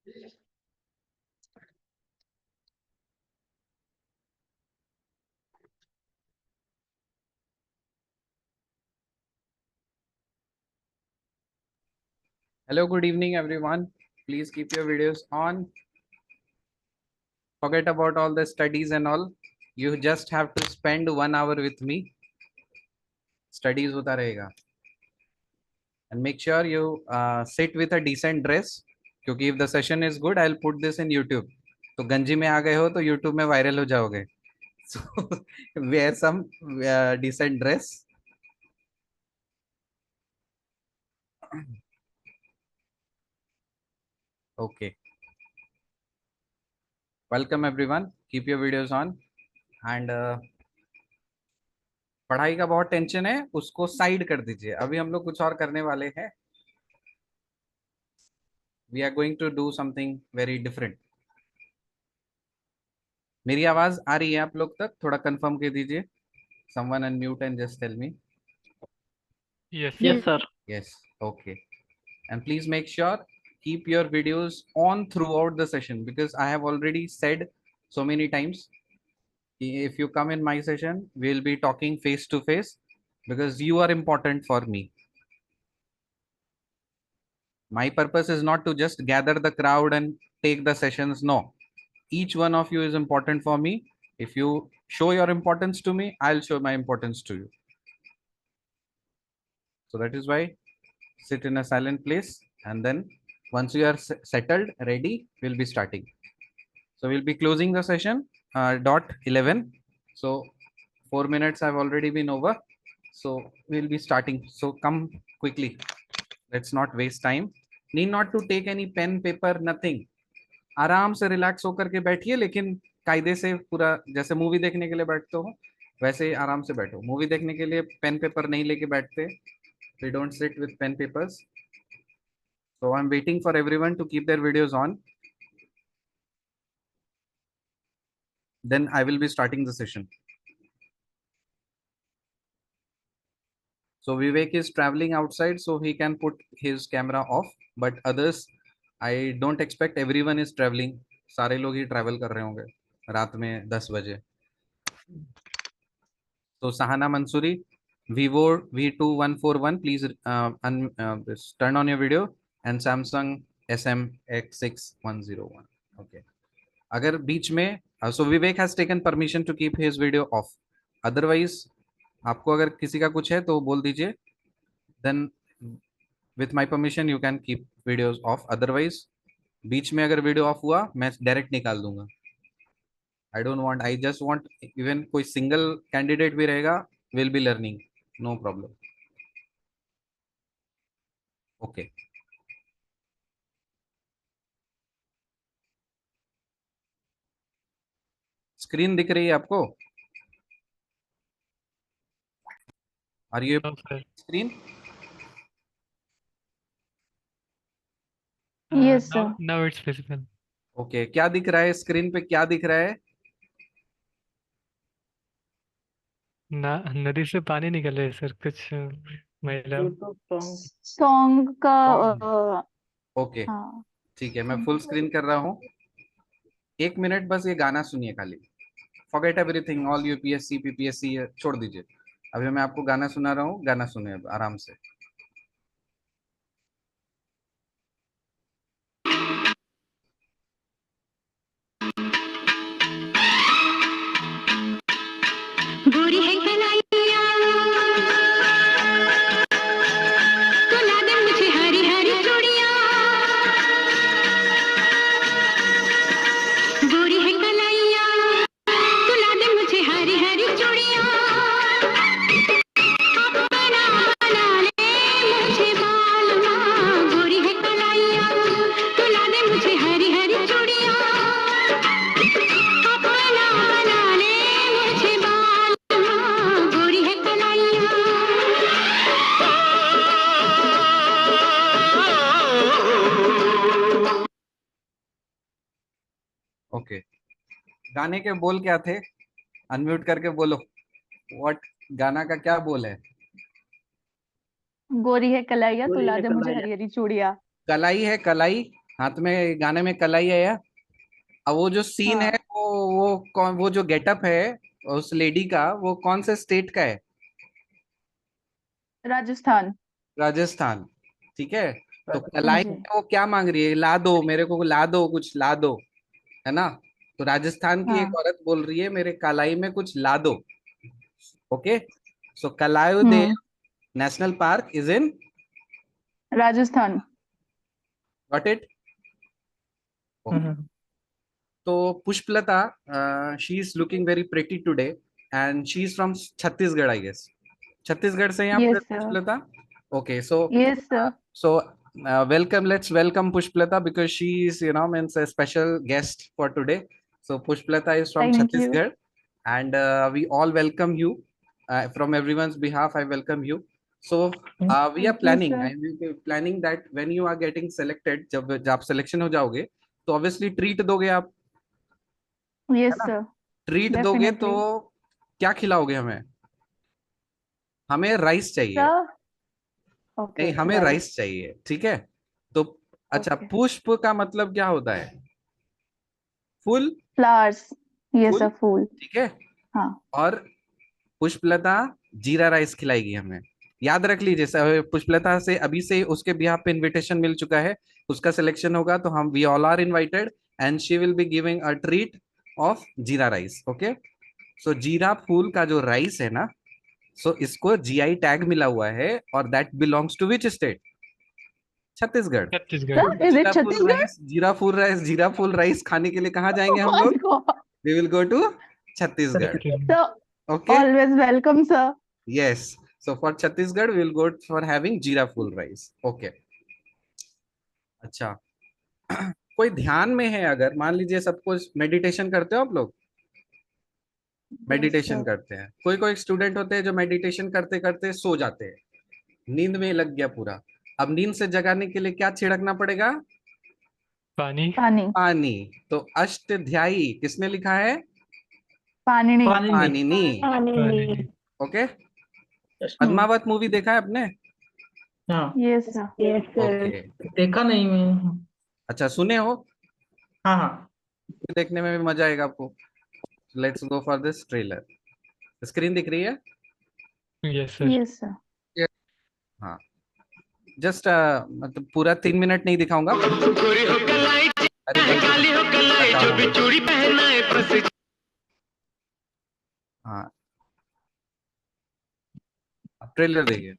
Hello, good evening, everyone. Please keep your videos on. Forget about all the studies and all. You just have to spend 1 hour with me. Studies होता रहेगा. And make sure you sit with a decent dress. क्योंकि if the session is good, I'll put this in YouTube. तो गंजी में आ गए हो तो YouTube में वायरल हो जाओगे. So wear some decent dress. Okay. Welcome everyone. Keep your videos on. And पढ़ाई का बहुत टेंशन है, उसको साइड कर दीजिए. अभी हम लोग कुछ और करने वाले हैं. We are going to do something very different. मेरी आवाज आ रही है आप लोग तक? थोड़ा कंफर्म कर दीजिए. Someone unmute and just tell me. Yes, Yes, sir. Yes. Okay. And please make sure keep your videos on throughout the session, because I have already said so many times, if you come in my session, we'll be talking face to face because you are important for me. My purpose is not to just gather the crowd and take the sessions. No, each one of you is important for me. If you show your importance to me, I'll show my importance to you. So that is why sit in a silent place, and then once you are settled, ready, we'll be starting. So we'll be closing the session dot 11. So 4 minutes have already been over. So we'll be starting. So come quickly. Let's not waste time. Need not to take any pen, paper, nothing. आराम से relax होकर के बैठिए, लेकिन कायदे से पूरा, जैसे मूवी देखने के लिए बैठते हो वैसे ही आराम से बैठो. मूवी देखने के लिए पेन पेपर नहीं लेके बैठते. We don't sit with pen papers. So I'm waiting for everyone to keep their videos on. Then I will be starting the session. So Vivek is traveling outside, so he can put his camera off. But others, I don't expect everyone is traveling. सारे लोग ही travel कर रहे होंगे रात में 10 बजे. So Sahana Mansuri, Vivo V2141, please turn on your video, and Samsung SMX6101. Okay. अगर बीच में, so Vivek has taken permission to keep his video off. Otherwise, आपको अगर किसी का कुछ है तो बोल दीजिए. Then with my permission you can keep videos off. Otherwise, बीच में अगर वीडियो ऑफ हुआ मैं डायरेक्ट निकाल दूंगा. I don't want, I just want, even कोई सिंगल कैंडिडेट भी रहेगा, will be learning, no problem. Okay. Screen दिख रही है आपको? Are you able to see screen? Yes, sir. Now it's visible. Okay. क्या दिख रहा है स्क्रीन पे? क्या दिख रहा है? नदी से पानी निकल रहा है सर, कुछ महिला. सॉन्ग का ओके. हाँ. ठीक है, मैं फुल स्क्रीन कर रहा हूँ. 1 मिनट बस ये गाना सुनिए खाली. Forget everything, all UPSC PPSC छोड़ दीजिए. अभी मैं आपको गाना सुना रहा हूँ, गाना सुनिए आराम से. गोरी है कलाइया, तुला दे मुझे हरी हरी चूड़ियां. गोरी है कलाइया, तुला दे मुझे हरी हरी चूड़ियां. अपना बना ले मुझे बालमा. गोरी है कलाइया, तुला दे मुझे हरी हरी चूड़ियां. अपना बना ले मुझे बालमा. गोरी है कलाइया. ओके. गाने के बोल क्या थे? अनम्यूट करके बोलो. व्हाट, गाना का क्या बोल है? गोरी है कलाइया, तुला दे मुझे हरी हरी चूड़िया. कलाई है, कलाई. हाथ में गाने में कलाई है या? अब वो जो सीन है, हाँ, वो कौन, वो जो गेटअप है उस लेडी का, वो कौन से स्टेट का है? राजस्थान। राजस्थान। ठीक है। तो कलाई जी। में वो क्या मांग रही है? ला दो मेरे को, ला दो, कुछ ला दो, है ना? तो राजस्थान की एक हाँ। औरत बोल रही है मेरे कलाई में कुछ ला दो। Okay. So Keoladeo hmm. National park is in, Rajasthan. Got it? Hmm, तो Pushpalata, she is looking very pretty today, and she is from Chhattisgarh I guess. Chhattisgarh से हैं आप yes sir. Pushpalata? Okay, so yes sir. so welcome, let's welcome Pushpalata because she is, you know, means a special guest for today. So Pushpalata is from thank you. Chhattisgarh, and we all welcome you. From everyone's behalf, I welcome you. So we are thank you planning, sir. I will be planning that when you are getting selected, जब आप selection हो जाओगे, तो obviously treat दोगे आप, है yes ना? Sir. Treat दोगे तो डेफिनेटली। क्या खिलाओगे हमें? हमें राइस चाहिए। सर। ओके नहीं, हमें राइस। राइस चाहिए, ठीक है? तो अच्छा, ओके। पुष्प का मतलब क्या होता है? फूल। फ्लावर्स। यस फूल, सर फूल। ठीक है। हाँ। और पुष्पलता जीरा राइस खिलाएगी हमें। याद रख लीजिए पुष्पलता से अभी से उसके बिहाफ पे इनविटेशन मिल चुका है। उसका सिलेक्शन होगा तो हम we all are invited, and she will be giving a treat of jeera rice. Okay. So Jeera Phool का जो राइस है ना, सो इसको जीआई टैग मिला हुआ है, और that belongs to which state? Chhattisgarh. Chhattisgarh. Sir is it Jeera Phool Chhattisgarh? Rice, Jeera Phool rice, Jeera Phool rice खाने के लिए कहाँ जाएंगे हम माय लोग? God. We will go to Chhattisgarh. Chhattisgarh. Sir okay. Always welcome sir. Yes. So for Chhattisgarh we will go for having Jeera Phool rice. Okay. अच्छा। कोई ध्यान में है? अगर मान लीजिए सब कुछ मेडिटेशन करते हो आप लोग? Yes meditation sir. करते हैं, कोई कोई स्टूडेंट होते हैं जो मेडिटेशन करते करते सो जाते हैं, नींद में लग गया पूरा। अब नींद से जगाने के लिए क्या छिड़कना पड़ेगा? पानी। पानी। पानी। तो अष्टध्यायी किसने लिखा है? पानी। पानी पानिनी। पानी। ओके। हम्म। पद्मावत मूवी देखा है आपने? हाँ यस सर। ओके। देखा नहीं मैं। अच्छा, सुने हो? हाँ हाँ। देखने में भी मजा आएगा आपको। Let's go for this trailer. Screen दिख रही है? Yes sir. Yes sir. हाँ। जस्ट मतलब पूरा 3 मिनट नहीं दिखाऊंगा। गोरी हो कलाई अरे भाई, काली हो कलाई जो भी चूड़ी पहनाए बस हाँ, ट्रेलर देखिए।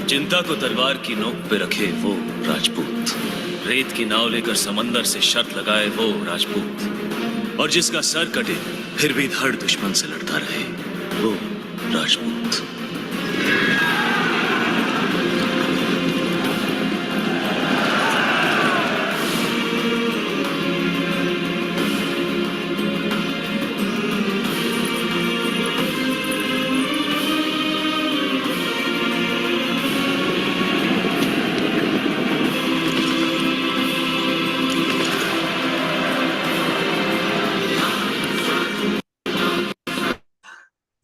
चिंता को तलवार की नोक पे रखे वो राजपूत, रेत की नाव लेकर समंदर से शर्त लगाए वो राजपूत, और जिसका सर कटे फिर भी धड़ दुश्मन से लड़ता रहे वो राजपूत।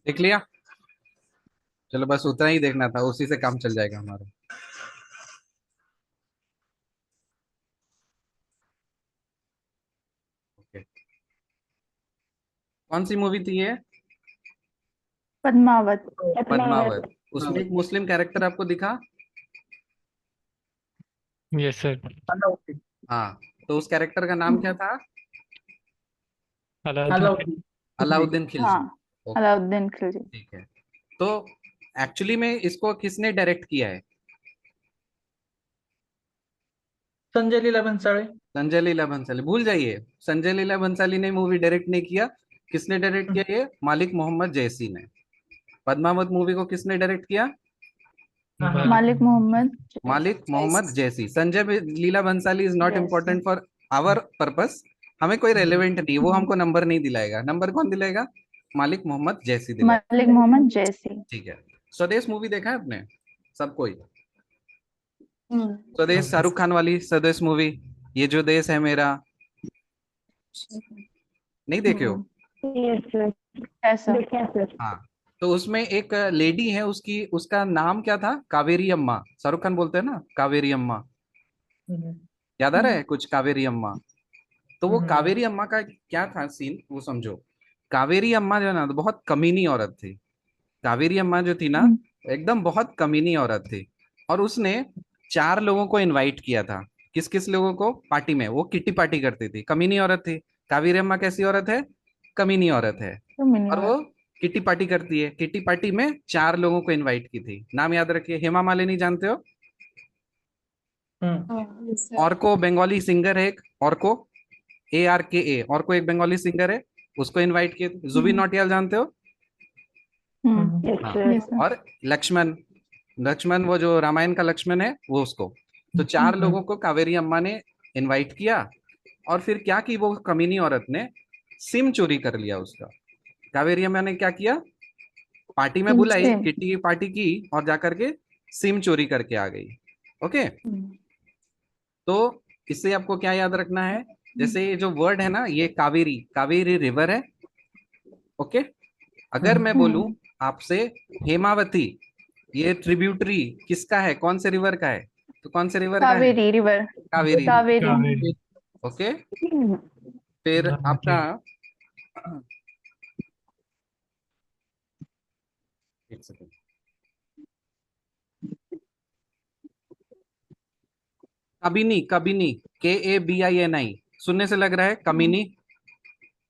देख लिया? चलो, बस उतना ही देखना था, उसी से काम चल जाएगा हमारा। कौन सी मूवी थी ये? पद्मावत। पद्मावत। उसमें एक मुस्लिम कैरेक्टर आपको दिखा? Yes sir. अलाउद्दीन। हाँ, तो उस कैरेक्टर का नाम क्या था? अलाउद्दीन। अलाउद्दीन। अलाउद्दीन खिलजी। हाँ, ओके, अलाउद्दीन खिलजी। ठीक है। तो एक्चुअली में इसको किसने डायरेक्ट किया है? संजय लीला भंसाली। संजय लीला भंसाली। भूल जाइए, संजय लीला भंसाली ने मूवी डायरेक्ट नहीं किया। किसने डायरेक्ट किया? ये मालिक मोहम्मद जैसी ने। पद्मावत मूवी को किसने डायरेक्ट किया? हाँ, मालिक Mohammad Malik Muhammad Jayasi. Sanjay Leela Bhansali is not Jayasi. Important for our purpose. हमें कोई रेलेवेंट नहीं, वो हमको नंबर नहीं दिलाएगा। नंबर कौन दिलाएगा? मालिक मोहम्मद जैसी दिलाएगा। मालिक मोहम्मद जैसी। ठीक है। स्वदेश मूवी देखा है आपने सब कोई? हम्म। स्वदेश, शाहरुख खान वाली स्वदेश मूवी, ये जो देश है मेरा, नहीं देखे हो? ऐसा। हाँ, तो उसमें एक लेडी है, उसकी उसका नाम क्या था? कावेरी अम्मा। शाहरुख खान बोलते हैं ना कावेरी अम्मा, याद आ रहा है कुछ? कावेरी अम्मा। तो वो कावेरी अम्मा का क्या था सीन, वो समझो। कावेरी अम्मा जो है ना, बहुत कमीनी औरत थी। कावेरी अम्मा जो थी ना, एकदम बहुत कमीनी औरत थी। और उसने 4 लोगों को इनवाइट किया था। किस किस लोगों को? पार्टी में। वो किट्टी पार्टी करती थी, कमीनी औरत थी। कावेरी अम्मा कैसी औरत है? कमीनी औरत है। और वो किट्टी पार्टी करती है। किट्टी पार्टी में 4 लोगों को इनवाइट की थी। नाम याद रखिए। हेमा मालिनी जानते हो? और को बंगाली सिंगर है एक, और को ARKA, और को एक बंगाली सिंगर है, उसको इनवाइट किए थे। जुबिन नौटियाल जानते हो? हाँ। और लक्ष्मण, लक्ष्मण वो जो रामायण का लक्ष्मण है, वो उसको। तो 4 लोगों को कावेरी अम्मा ने इनवाइट किया। और फिर क्या की वो कमीनी औरत ने? सिम चोरी कर लिया उसका। कावेरी अम्मा ने क्या किया? पार्टी में बुलाई, किट्टी की पार्टी की, और जाकर के सिम चोरी करके आ गई। ओके, तो इससे आपको क्या याद रखना है? जैसे ये जो वर्ड है ना, ये कावेरी, कावेरी रिवर है। ओके, अगर मैं बोलूं आपसे हेमावती, ये ट्रिब्यूटरी किसका है? कौन से रिवर का है? तो कौन से रिवर का है? कावेरी रिवर। कावेरी। कावेरी। ओके, फिर आपका एक सेकंड। कबिनी, कबिनी, KABINI। सुनने से लग रहा है कमीनी।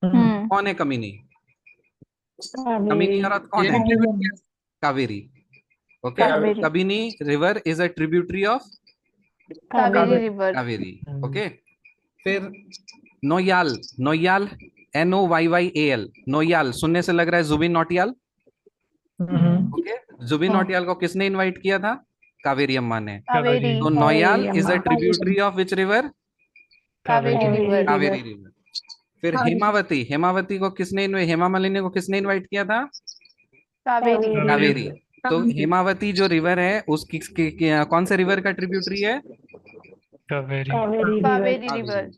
कौन है कमीनी? कमीनी औरत कौन है? Kaveri. Okay, Kaveri. Kabini river is a tributary of Kaveri river. Kaveri. Okay, फिर नोयाल, नोयाल, NOYYAL, नोयाल। सुनने से लग रहा है जुबिन नौटियाल। ओके, जुबिन नौटियाल को किसने इनवाइट किया था? कावेरी अम्मा ने। कावेरी। तो Noyyal is a tributary of which river? Kaveri river. Kaveri river. फिर हेमावती, हेमावती को किसने हेमा मालिनी को किसने इनवाइट किया था? कावेरी। कावेरी। तो हेमावती जो रिवर है, उसकी कौन से रिवर का ट्रिब्यूटरी है? कावेरी। कावेरी रिवर।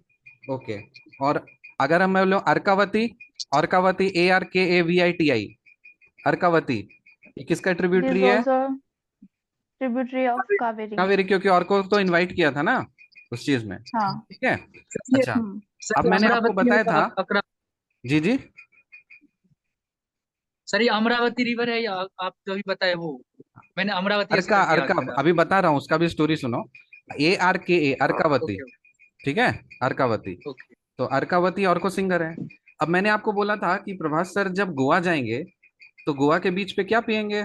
ओके, और अगर हम बोलो अर्कावती, अर्कावती, ARKAVITI, अर्कावती, ये किसका ट्रिब्यूटरी है? Tributary of Kaveri. कावेरी, क्योंकि और को तो इनवाइट किया था ना उस चीज में। हाँ। ठीक है, अच्छा। अब मैंने आपको बताया था। जी जी, सर ये अमरावती रिवर है या आप जो भी बताए वो? मैंने अमरावती ऐसे अर्का, करके याद अर्का करा। अभी बता रहा हूँ, उसका भी स्टोरी सुनो। ARKA, अर्कावती। ठीक है, अर्कावती। तो अर्कावती और को सिंगर है। अब मैंने आपको बोला था कि प्रभास सर जब गोवा जाएंगे तो गोवा के बीच पे क्या पियेंगे?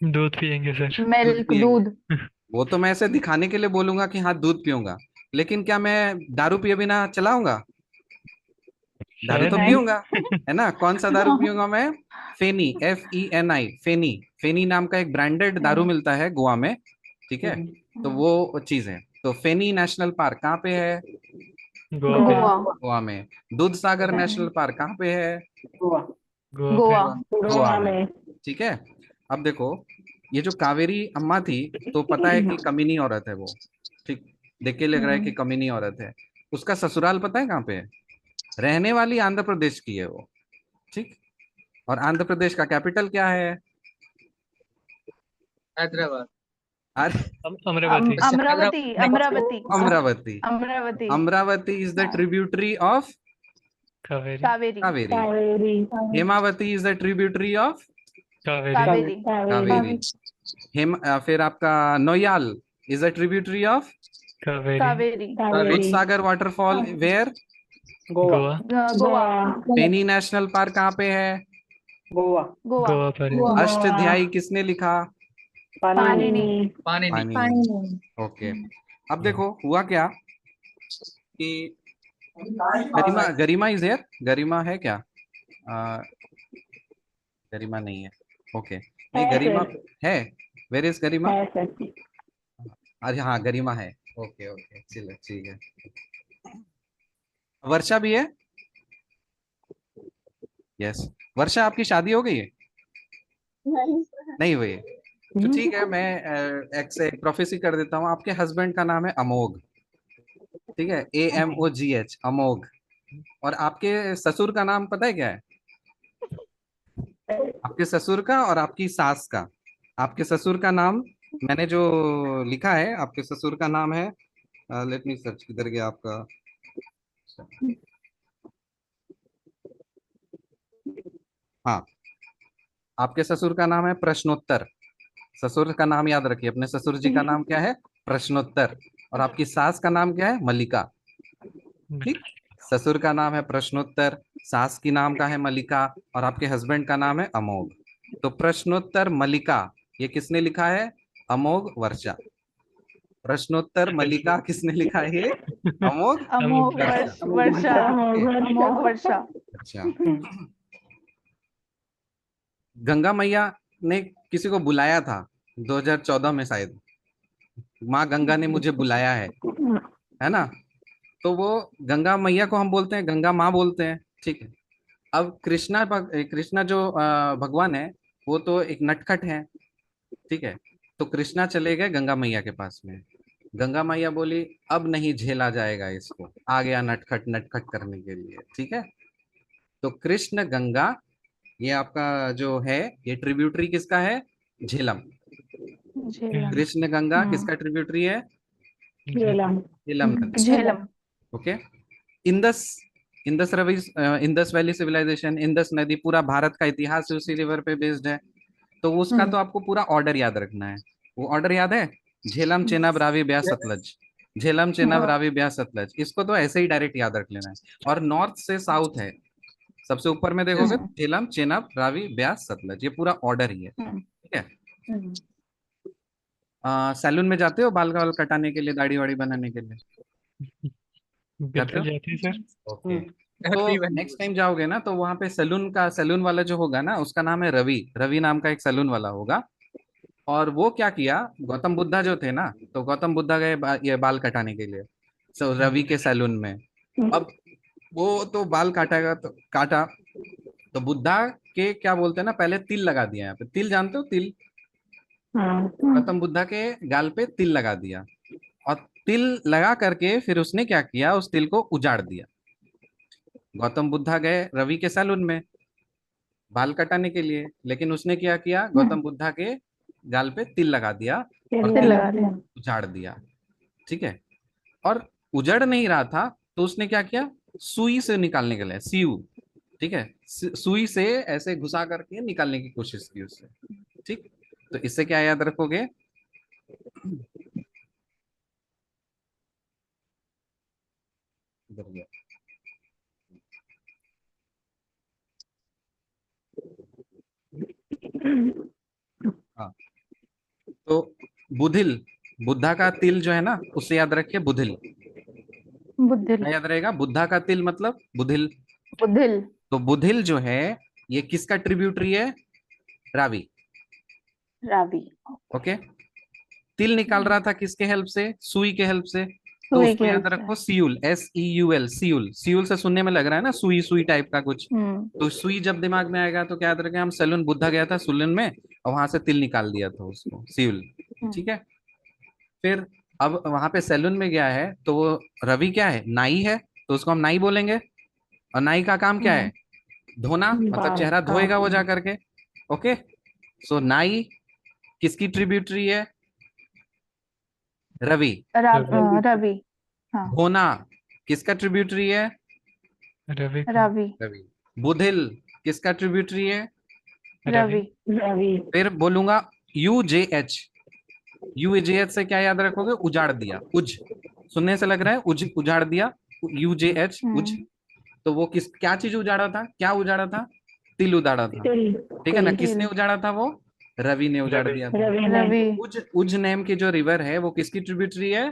दूध पियेंगे सर। मिल्क, पिएंगे। दूध। वो तो मैं ऐसे दिखाने के लिए बोलूंगा कि हाँ दूध पीऊंगा, लेकिन क्या मैं दारू पिए बिना चलाऊंगा? दारू तो शायद। पीऊंगा, है ना? कौन सा दारू पीऊंगा मैं? फेनी, FENI, फेनी। फेनी नाम का एक ब्रांडेड दारू मिलता है गोवा में। ठीक है, तो वो चीज है। तो फेनी नेशनल पार्क कहाँ पे है? गोवा पे। गोवा। गोवा में। दूध सागर नेशनल पार्क कहाँ पे है? गोवा गोवा। पे। गोवा में। ठीक है, अब देखो, ये जो कावेरी अम्मा थी, तो पता है कि कमीनी औरत है वो। ठीक, देख के लग रहा है कि कमीनी औरत है। उसका ससुराल पता है कहाँ पे है? रहने वाली आंध्र प्रदेश की है वो। ठीक, और आंध्र प्रदेश का कैपिटल क्या है? Hyderabad. Amravati. Amravati. Amravati. Amravati. Amravati. Amravati is the tributary of Kaveri. Kaveri. Kaveri. Hemavati is the tributary of Kaveri. Kaveri. Kaveri. फिर आपका Noyyal is a tributary of Kaveri. Kaveri. Dudhsagar waterfall where? Goa. Goa. Penney national park कहाँ पे है? गोवा। Goa. Goa पर है. अष्टध्यायी किसने लिखा? Panini. पानी ओके। अब देखो हुआ क्या कि गरिमा गरिमा इज देयर? गरिमा है क्या? गरिमा नहीं है। ओके नहीं गरिमा है। वेयर इज गरिमा? अरे हाँ गरिमा है। ओके ओके चलो ठीक है। वर्षा भी है? यस। वर्षा आपकी शादी हो गई है? नहीं हुई है। तो ठीक है मैं एक प्रोफेसी कर देता हूँ। आपके हस्बैंड का नाम है अमोघ, ठीक है, AMOGH अमोघ। और आपके ससुर का नाम पता है क्या है? आपके ससुर का और आपकी सास का। आपके ससुर का नाम मैंने जो लिखा है, आपके ससुर का नाम है, लेट मी सर्च, किधर गया आपका? हाँ आपके ससुर का नाम है प्रश्नोत्तर। ससुर का नाम याद रखिए, अपने ससुर जी का नाम क्या है? प्रश्नोत्तर। और आपकी सास का नाम क्या है? मल्लिका। ठीक, ससुर का नाम है प्रश्नोत्तर, सास की नाम का है मल्लिका, और आपके हस्बैंड का नाम है अमोघ। तो प्रश्नोत्तर मल्लिका ये किसने लिखा है? अमोघ वर्षा। प्रश्नोत्तर मल्लिका किसने लिखा है? ये अमोघ अमोघ वर्षा। अमोघ वर्षा। अच्छा। गंगा मैया ने किसी को बुलाया था 2014 में शायद, माँ गंगा ने मुझे बुलाया है ना? तो वो गंगा मैया को हम बोलते हैं गंगा माँ बोलते हैं, ठीक है। अब कृष्णा जो भगवान है वो तो एक नटखट है, ठीक है। तो कृष्णा चले गए गंगा मैया के पास में। गंगा मैया बोली अब नहीं झेला जाएगा इसको, आ गया नटखट नटखट करने के लिए, ठीक है। तो कृष्ण गंगा ये आपका जो है ये ट्रिब्यूटरी किसका है? झेलम। झेलम। कृष्ण गंगा किसका ट्रिब्यूटरी है? झेलम नदी। Jhelum. Okay. Indus Indus valley civilisation, Indus नदी, पूरा भारत का इतिहास उसी रिवर पे बेस्ड है। तो उसका तो आपको पूरा ऑर्डर याद रखना है। वो ऑर्डर याद है? झेलम चेनाब रावी ब्यास सतलज, झेलम चेनाब रावी ब्यास सतलज। इसको तो ऐसे ही डायरेक्ट याद रख लेना है। और नॉर्थ से साउथ है, सबसे ऊपर में देखोगे झेलम चेनाब रावी ब्यास सतलज, ये पूरा ऑर्डर ही है, ठीक है। सैलून में जाते हो बाल कटाने के लिए, दाढ़ी वाड़ी बनाने के लिए? बिल्कुल जाती है सर। ओके। तो नेक्स्ट टाइम जाओगे ना तो वहां पे सैलून वाला जो होगा ना उसका नाम है रवि। रवि नाम का एक सैलून वाला होगा। और वो क्या किया, गौतम बुद्धा जो थे ना, तो गौतम बुद्धा गए ये बाल कटाने के लिए रवि के सैलून में। अब वो तो बाल काटेगा तो काटा, तो बुद्धा के क्या बोलते हैं ना, पहले तिल लगा दिया। यहाँ पे तिल जानते हो? तिल गौतम बुद्धा के गाल पे तिल लगा दिया। और तिल लगा करके फिर उसने क्या किया, उस तिल को उजाड़ दिया। गौतम बुद्धा गए रवि के सैलून में बाल कटाने के लिए, लेकिन उसने क्या किया, गौतम बुद्धा के गाल पे तिल लगा दिया और तिल उजाड़ दिया, ठीक है। और उजड़ नहीं रहा था तो उसने क्या किया, सुई से निकालने के लिए, सीयू, ठीक है, सुई से ऐसे घुसा करके निकालने की कोशिश की उससे, ठीक। तो इससे क्या याद रखोगे? हाँ, तो बुधिल, बुद्धा का तिल जो है ना उससे याद रखिए बुधिल। बुधिल। याद रहेगा, बुद्धा का तिल मतलब बुधिल। बुधिल। तो बुधिल जो है ये किसका ट्रिब्यूटरी है? रावी। रावी। ओके। तिल निकाल रहा था किसके हेल्प से? सुई के हेल्प से। तो सुई उसको के याद हेल्प रखो SEUL, SEUL, सीयूल। सीयूल से सुनने में लग रहा है ना सुई सुई टाइप का कुछ। तो सुई जब दिमाग में आएगा तो क्या याद रखें, हम सैलून बुद्धा गया था सैलून में और वहां से तिल निकाल दिया था उसको, सीयूल, ठीक है। फिर अब वहां पे सैलून में गया है तो वो रवि क्या है, नाई है, तो उसको हम नाई बोलेंगे। और नाई का काम क्या है? धोना, मतलब चेहरा धोएगा वो जा करके। ओके। सो नाई किसकी ट्रिब्यूटरी है? रवि। रवि। हाँ। धोना किसका ट्रिब्यूटरी है? रवि का रवि रवि। बुधिल किसका ट्रिब्यूटरी है? रवि फिर बोलूंगा UJH। UJH से क्या याद रखोगे? उजाड़ दिया, उज। सुनने से लग रहा है उज, उजाड़ दिया। UJH उज। तो वो किस क्या चीज उजाड़ा था? क्या उजाड़ा था? तिल उजाड़ा था, ठीक है ना? किसने उजाड़ा था? वो रवि ने उजाड़ रवि। दिया था। रवि उज नेम की जो रिवर है वो किसकी ट्रिब्यूटरी है?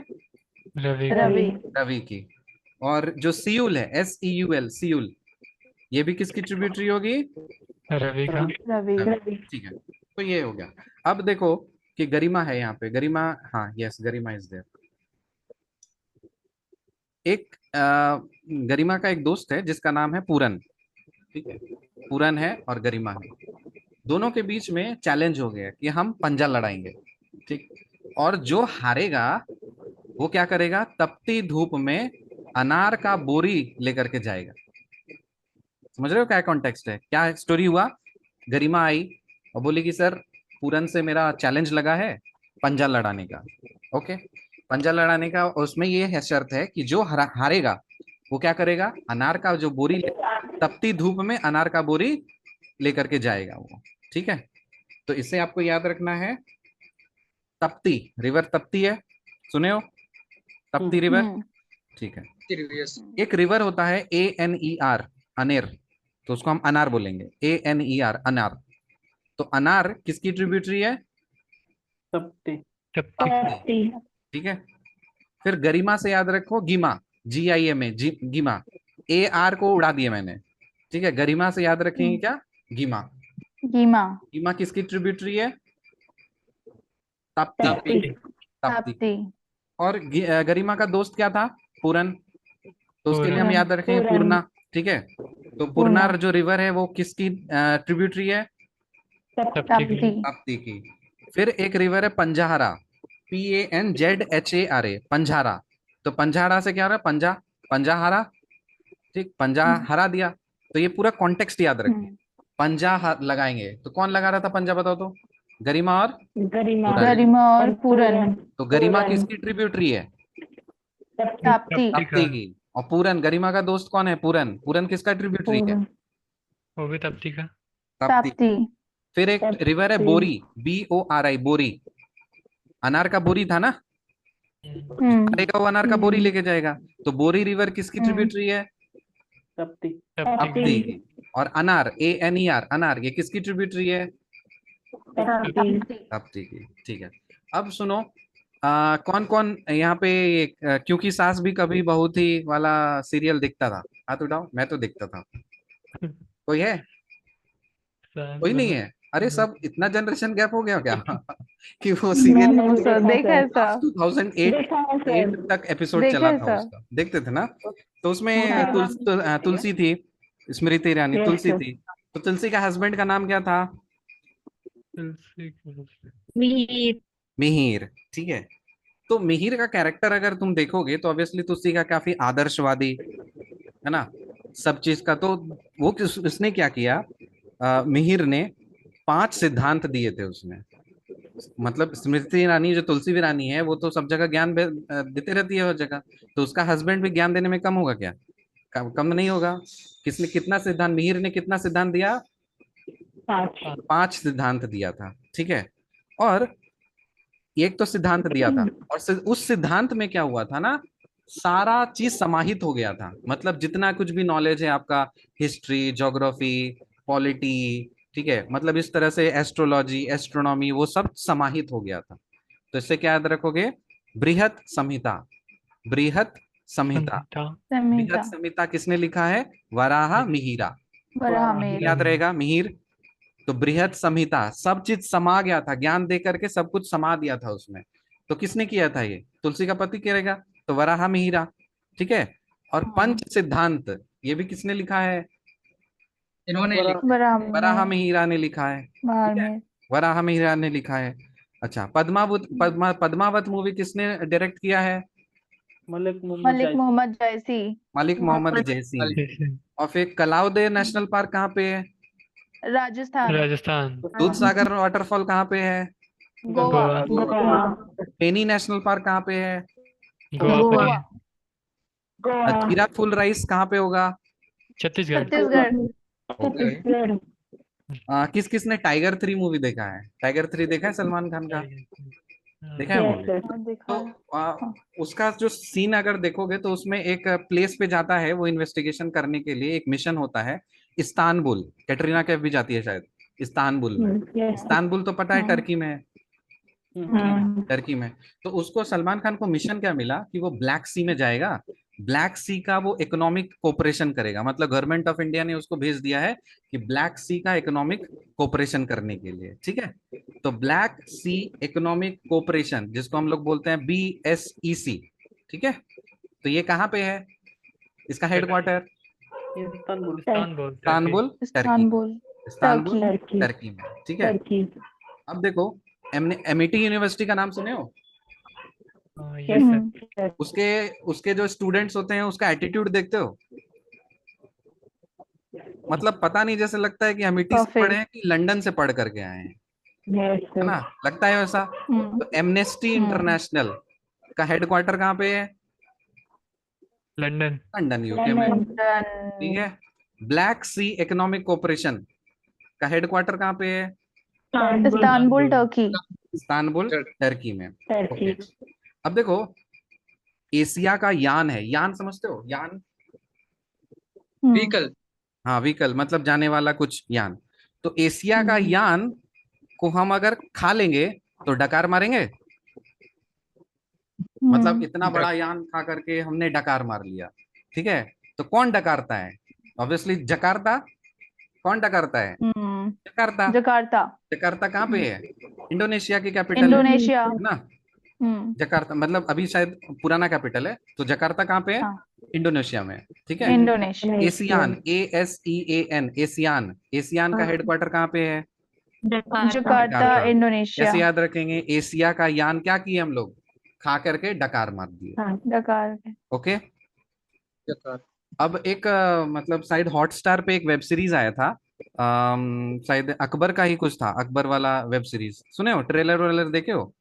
रवि का रवि रवि की। और जो सियुल है, SEUL, सियुल, ये भी किसकी ट्रिब्यूटरी होगी? रवि का रवि ठीक है, तो ये हो गया। अब देखो कि गरिमा है यहाँ पे। गरिमा, हाँ यस, गरिमा इज देयर। एक गरिमा का एक दोस्त है जिसका नाम है पूरन, ठीक है? पूरन है और गरिमा है। दोनों के बीच में चैलेंज हो गया कि हम पंजा लड़ाएंगे, ठीक? और जो हारेगा वो क्या करेगा? तपती धूप में अनार का बोरी लेकर के जाएगा। समझ रहे हो क्या कॉन्टेक्स्ट है? क्या स्टोरी हुआ? गरिमा आई और बोली कि सर पूरन से मेरा चैलेंज लगा है पंजा लड़ाने का। ओके, पंजा लड़ाने का। उसमें ये है, शर्त है कि जो हारेगा वो क्या करेगा? अनार का जो बोरी, तपती धूप में अनार का बोरी लेकर के जाएगा वो, ठीक है? तो इसे आपको याद रखना है। तपती रिवर, तपती है, सुने हो? तपती रिवर, ठीक है। यस। एक रिवर होता है ANER, अनेर, तो उसको हम अनार बोलेंगे। ANER, अनार। तो अनार किसकी ट्रिब्यूटरी है? तपती। तप्ती ठीक है। फिर गरिमा से याद रखो, गीमा, GIMA, गीमा। AR को उड़ा दिया मैंने, ठीक है? गरिमा से याद रखेंगे क्या? गीमा। गीमा गीमा किसकी ट्रिब्यूटरी है? ताप्ती, तप्ती ताप्ती। ताप्ती और गरिमा का दोस्त क्या था? पूरन। तो उसके लिए हम पूरन। याद रखेंगे पूर्णा, ठीक है? तो पूर्णा जो रिवर है वो किसकी ट्रिब्यूटरी है? तप्ती ताप्ती ताप्ती की। फिर एक रिवर है पंजाहरा, PANZHARA, पंजारा। तो पंजाहरा से क्या हो रहा है? पंजा, पंजाहरा, ठीक? पंजा हरा दिया। तो ये पूरा कॉन्टेक्स्ट याद रखिए। पंजा लगाएंगे तो कौन लगा रहा था पंजा? बताओ तो। गरिमा और पूरन। गरिमा और पूरन तो गरिमा किसकी ट्रिब्यूटरी है? ताप्ती तप्ती ताप्ती का की। और पूरन, गरिमा का दोस्त कौन है? पूरन। पूरन किसका ट्रिब्यूटरी है? वो भी तप्ती का ताप्ती। ताप्ती फिर एक रिवर है बोरी, BORI, बोरी। अनार का बोरी था ना, वो अनार का बोरी लेके जाएगा। तो बोरी रिवर किसकी ट्रिब्यूटरी है? तपती। ताप्ती की। और अनार, ANER, अनार, ये किसकी ट्रिब्यूटरी है? ताप्ती की, ठीक है। अब सुनो, कौन कौन यहाँ पे क्योंकि सास भी कभी बहू थी वाला सीरियल दिखता था? हाथ उठाओ। मैं तो दिखता था। कोई है? कोई नहीं है? अरे सब इतना जनरेशन गैप हो गया क्या? कि वो सीरियल देखा है सर 2008 तक एपिसोड देखा चला है था सर। उसका, देखते थे ना? तो उसमें तुलसी थी, स्मृति ईरानी, तुलसी थी। तो तुलसी का हस्बैंड का नाम क्या था? तुलसी का मिहिर, ठीक है? तो मिहिर का कैरेक्टर अगर तुम देखोगे तो ऑब्वियसली तुलसी का काफी आदर्शवादी है ना, सब चीज का। तो वो उसने क्या किया? मिहिर ने 5 सिद्धांत दिए थे उसने। मतलब स्मृति ईरानी जो तुलसी ईरानी है वो तो सब जगह ज्ञान देते रहती है हर जगह। तो उसका हस्बैंड भी ज्ञान देने में कम होगा क्या? कम नहीं होगा। किसने कितना सिद्धांत, मिहिर ने कितना सिद्धांत दिया? 5 सिद्धांत दिया था, ठीक है? और एक तो सिद्धांत दिया था, और उस सिद्धांत में क्या हुआ था ना, सारा चीज समाहित हो गया था। मतलब जितना कुछ भी नॉलेज है आपका, हिस्ट्री, ज्योग्राफी, पॉलिटी, ठीक है, मतलब इस तरह से एस्ट्रोलॉजी, एस्ट्रोनॉमी, वो सब समाहित हो गया था। तो इससे क्या याद रखोगे? बृहत संहिता, बृहत संहिता। बृहत संहिता किसने लिखा है? वराह मिहिरा। वराहमिहिर याद रहेगा, मिहिर। तो बृहत संहिता, सब चीज समा गया था, ज्ञान दे करके सब कुछ समा दिया था उसमें। तो किसने किया था ये? तुलसी का पति करेगा, तो वराह मिहिरा, ठीक है? और पंच सिद्धांत ये भी किसने लिखा है? इन्होंने लिखा। वराह मिहिरा ने लिखा है, ठीक है? वराह मिहिरा ने लिखा है। अच्छा, पद्मावत मूवी किसने डायरेक्ट किया है? मलिक मलिक मोहम्मद जैसी मलिक मोहम्मद जैसी ने। और फिर कलाउदे नेशनल पार्क कहाँ पे है? राजस्थान दूधसागर वाटरफॉल कहाँ पे है? गोवा पेनी नेशनल पार्क कहाँ पे है? गोवा जीरा फुल राइस कहाँ पे होगा? छत्तीसगढ़। छत्तीसगढ़। ओके। किस किसने टाइगर 3 मूवी देखा है? टाइगर 3 देखा है सलमान खान का? देखा है मूवी? हाँ, देखा तो है। हाँ। उसका जो सीन अगर देखोगे तो उसमें एक प्लेस पे जाता है वो इन्वेस्टिगेशन करने के लिए, एक मिशन होता है इस्तानबुल। कैटरीना कैफ भी जाती है शायद इस्तानबुल में। इस्तानबुल तो पता है हाँ। टर्की में है, टर्की में। तो उसको सलमान खान को मिशन क्या मिला कि वो ब्लैक सी में जाएगा, ब्लैक सी का वो इकोनॉमिक कोऑपरेशन करेगा। मतलब गवर्नमेंट ऑफ इंडिया ने उसको भेज दिया है कि ब्लैक सी का इकोनॉमिक कोऑपरेशन करने के लिए, ठीक है। तो ब्लैक सी इकोनॉमिक कोऑपरेशन, जिसको हम लोग बोलते हैं BSEC, ठीक है। तो ये कहाँ पे है? इसका headquarter Istanbul. Istanbul, Istanbul, Turkey. Istanbul, Istanbul, Turkey. Turkey में, ठीक है। अब देखो, MIT यूनिवर्सिटी का नाम सुने हो? Yes sir. उसके उसके जो स्टूडेंट्स होते हैं उसका एटीट्यूड देखते हो? मतलब पता नहीं, जैसे लगता है कि MIT से Perfect. पढ़े हैं कि लंदन से पढ़ करके आए हैं, है ना? लगता है वैसा। तो एमनेस्टी इंटरनेशनल का हेडक्वार्टर कहाँ पे है? लंदन। लंदन, यूके में, ठीक है। ब्लैक सी इकोनॉमिक कोऑपरेशन का हेडक्वार्टर कहाँ पे है? इस्तानबुल, टर्की। इस्तानबुल, टर्की में, ओके। अब देखो, एशिया का यान है, यान समझते हो? यान, व्हीकल। हाँ व्हीकल, मतलब जाने वाला कुछ यान। तो एशिया का यान को हम अगर खा लेंगे तो डकार मारेंगे। मतलब इतना बड़ा यान खा करके हमने डकार मार लिया, ठीक है। तो कौन डकारता है? Obviously Jakarta. कौन डकारता है? जकार्ता। जकार्ता। जकार्ता कहाँ पे है? इंडोनेशिया की कैपिटल है इंडोनेशिया। ना? जकार्ता मतलब अभी शायद पुराना कैपिटल है। तो जकार्ता कहाँ पे है? हाँ। इंडोनेशिया में, ठीक है। Indonesia. ASEAN, ASEAN, ASEAN, ASEAN का हेडक्वार्टर कहाँ पे है? Jakarta, Jakarta. इंडोनेशिया। कैसे याद रखेंगे? एशिया का यान क्या किए हम लोग? खा करके डकार मार दिए, डकार। ओके। अब एक मतलब शायद हॉटस्टार पे एक वेब सीरीज आया था, शायद अकबर का ही कुछ था, अकबर वाला वेब सीरीज। सुने हो? ट्रेलर वेलर देखे हो?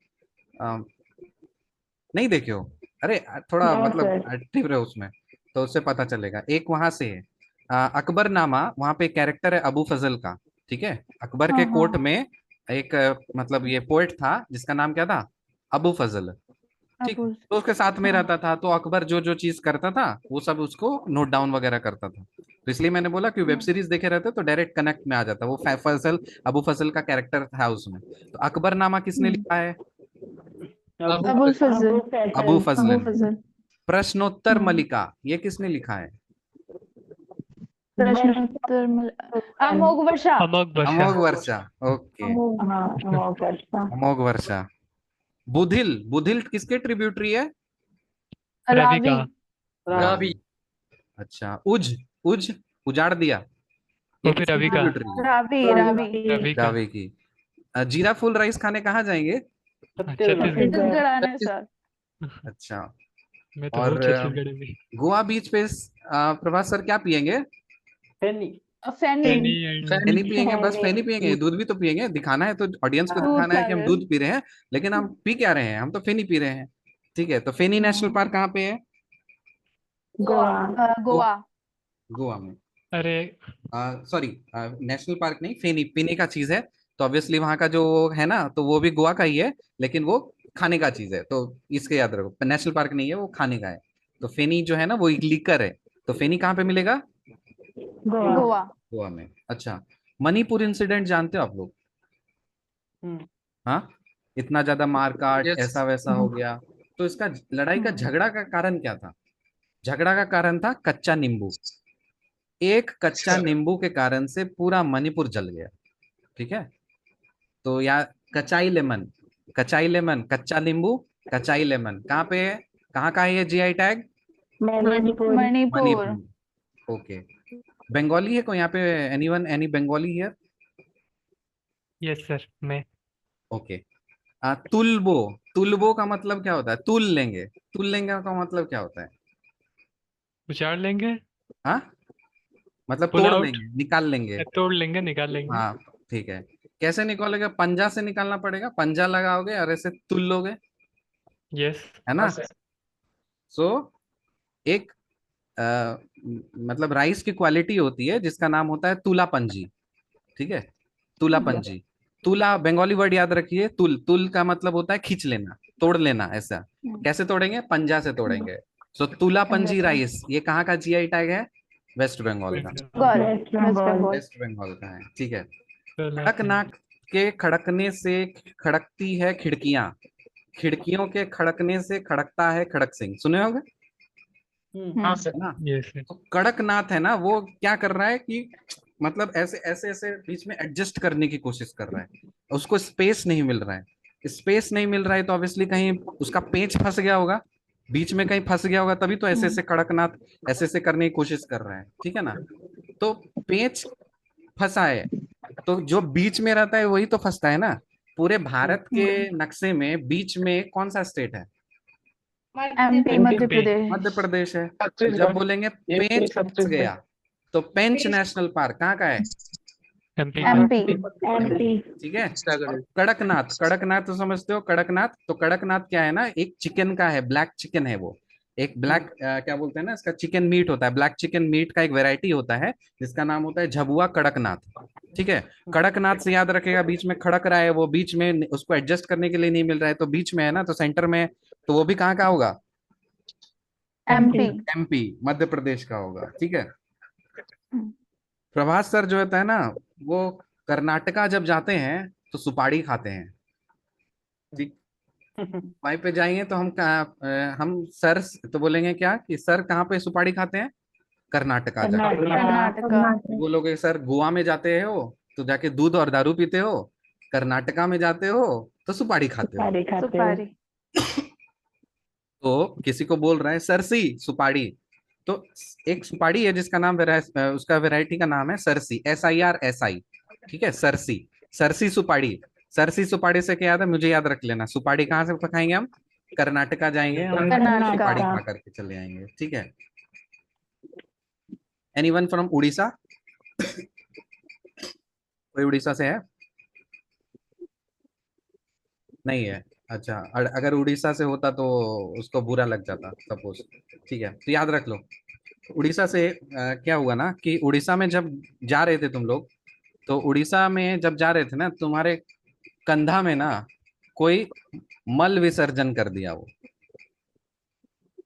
अम, नहीं देखे हो? अरे थोड़ा मतलब एक्टिव रहे उसमें तो उससे पता चलेगा। एक वहां से है अकबरनामा, वहां पे कैरेक्टर है अबू फजल का, ठीक है। अकबर के कोर्ट में एक मतलब ये पोएट था जिसका नाम क्या था? अबू फजल, ठीक। तो उसके साथ में रहता था, तो अकबर जो जो चीज करता था वो सब उसको नोट डाउन वगैरह करता था। तो इसलिए मैंने बोला कि वेब सीरीज देखे रहते तो डायरेक्ट कनेक्ट में आ जाता। वो फजल, अबू फजल का कैरेक्टर था उसमें। तो अकबरनामा किसने लिखा है? अबुल फजल। अबू फजल अबू ने। फजल। प्रश्नोत्तर मलिका ये किसने लिखा है? प्रश्नोत्तर अमोघ वर्षा। अमोघ वर्षा, ओके। अमोघ वर्षा। बुधिल, बुधिल किसके ट्रिब्यूटरी है? रावी। रावी। अच्छा। उज, उज उजाड़ दिया, ये वो भी किसकी रवि का। ट्रिब्यूटरी है? रावी। रावी। रवि का। रावी की। जीरा फुल राइस खाने कहाँ जाएंगे? छत्तीसगढ़। छत्तीसगढ़ आना है सर। अच्छा। मैं तो और हूँ छत्तीसगढ़ में। गोवा बीच पे प्रभास सर क्या पियेंगे? फेनी। फेनी। फेनी पियेंगे, बस फेनी पियेंगे? दूध भी तो पियेंगे, दिखाना है तो ऑडियंस को दिखाना है कि हम दूध पी रहे हैं, लेकिन हम पी क्या रहे हैं? हम तो फेनी पी रहे हैं, ठीक है। तो फेनी नेशनल पार्क कहाँ पे है? गोवा। गोवा में। अरे सॉरी, नेशनल पार्क नहीं, फेनी पीने का चीज है। तो ऑब्वियसली वहां का जो है ना, तो वो भी गोवा का ही है, लेकिन वो खाने का चीज है। तो इसके याद रखो, नेशनल पार्क नहीं है, वो खाने का है। तो फेनी जो है ना वो एक लीकर है। तो फेनी कहाँ पे मिलेगा? गोवा। गोवा में। अच्छा। मणिपुर इंसिडेंट जानते हो आप लोग? हाँ, इतना ज्यादा मारकाट Yes. ऐसा वैसा हो गया। तो इसका लड़ाई का झगड़ा का कारण क्या था? झगड़ा का कारण था कच्चा नींबू। एक कच्चा नींबू के कारण से पूरा मणिपुर जल गया, ठीक है। तो या कचाई लेमन, कचाई लेमन, कच्चा नींबू, कचाई लेमन कहाँ पे है? कहाँ का है ये GI tag? Manipur. Manipur, okay. Bengali है कोई यहाँ पे? Anyone, any Bengali here? Yes sir मैं। ओके। तुलबो, तुलबो का मतलब क्या होता है? तुल लेंगे, तुल लेंगे का मतलब क्या होता है? उचार लेंगे। हाँ, मतलब पुल तोड़ आउट। देंगे, निकाल लेंगे। तोड़ लेंगे, निकाल लेंगे। हाँ, ठीक है। कैसे निकालेगा? पंजा से निकालना पड़ेगा, पंजा लगाओगे और ऐसे तुल लोगे, यस। है ना? सो एक मतलब राइस की क्वालिटी होती है जिसका नाम होता है तुला पंजी। ठीक है, तुला पंजी। तुला बंगाली वर्ड याद रखिए, तुल, तुल का मतलब होता है खींच लेना, तोड़ लेना। ऐसा कैसे तोड़ेंगे? पंजा से तोड़ेंगे। सो तुला पंजी राइस, ये कहाँ का जीआई टैग है? वेस्ट बंगाल का। वेस्ट बंगाल। वेस्ट बंगाल का है, ठीक है। कड़कनाथ के खड़कने से खड़कती है खिड़कियां, खिड़कियों के खड़कने से खड़कता है खड़क सिंह। सुने होंगे हाँ सर। है ना? Yes sir. तो कड़कनाथ है ना, वो क्या कर रहा है कि मतलब ऐसे ऐसे ऐसे बीच में एडजस्ट करने की कोशिश कर रहा है, उसको स्पेस नहीं मिल रहा है। स्पेस नहीं मिल रहा है तो ऑब्वियसली कहीं उसका पेंच फंस गया होगा, बीच में कहीं फंस गया होगा, तभी तो ऐसे ऐसे कड़कनाथ ऐसे ऐसे करने की कोशिश कर रहा है। ठीक है ना? तो पेंच फंसा है तो जो बीच में रहता है वही तो फंसता है ना। पूरे भारत के नक्शे में बीच में कौन सा स्टेट है? एमपी, मध्य प्रदेश। मध्य प्रदेश है। तो जब बोलेंगे पेंच फंस गया तो पेंच नेशनल पार्क कहाँ का है? MP MP. ठीक है। और कड़कनाथ, कड़कनाथ तो समझते हो? कड़कनाथ, तो कड़कनाथ क्या है ना, एक चिकन का है, ब्लैक चिकन है वो। एक ब्लैक क्या बोलते हैं ना, इसका चिकन मीट होता है, ब्लैक चिकन मीट का एक वेराइटी होता है जिसका नाम होता है झबुआ कड़कनाथ। ठीक है, कड़कनाथ से याद रखेगा, बीच में खड़क रहा है वो, बीच में उसको एडजस्ट करने के लिए नहीं मिल रहा है, तो बीच में है ना, तो सेंटर में, तो वो भी कहाँ का होगा? एमपी। एमपी, मध्य प्रदेश का होगा। ठीक है। प्रभास सर जो होता है ना, वो कर्नाटका जब जाते हैं तो सुपारी खाते हैं। ठीक, वहीं पे जाएंगे तो हम सर तो बोलेंगे क्या कि सर कहाँ पे सुपारी खाते हैं? कर्नाटका जाके। कर्नाटका। बोलोगे सर गोवा में जाते हो तो जाके दूध और दारू पीते हो, कर्नाटका में जाते हो तो सुपारी खाते हो। सुपारी। तो किसी को बोल रहा है सरसी सुपारी, तो एक सुपारी है जिसका नाम उसका वेराइटी का नाम है सरसी, SIRSI। ठीक है, सरसी, सरसी सुपारी। सरसी सुपारी से क्या याद है? मुझे याद रख लेना, सुपारी कहाँ से खाएंगे हम? कर्नाटका जाएंगे हम, कर्नाटका। सुपारी खा करके चले आएंगे। ठीक है। Anyone from Orissa? कोई उड़ीसा से है? नहीं है? अच्छा, अगर उड़ीसा से होता तो उसको बुरा लग जाता सपोज। ठीक है, तो याद रख लो। उड़ीसा से क्या हुआ ना कि उड़ीसा में जब जा रहे थे तुम लोग, तो उड़ीसा में जब जा रहे थे ना, तुम्हारे कंधा में ना कोई मल विसर्जन कर दिया। वो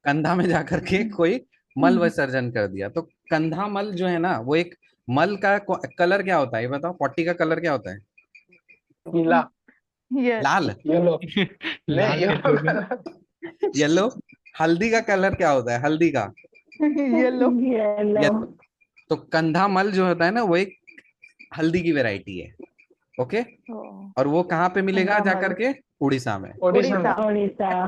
कंधा में जाकर के कोई मल विसर्जन कर दिया। तो कंधा मल जो है ना, वो एक मल का कलर क्या होता है? ये बताओ, पट्टी का कलर क्या होता है? नीला, लाल, येलो, लाल येलो। हल्दी का कलर क्या होता है? हल्दी का येलो। येलो। तो कंधा मल जो होता है ना, वो एक हल्दी की वैरायटी है। ओके, और वो कहाँ पे मिलेगा जाकर के? उड़ीसा में। उड़ीसा।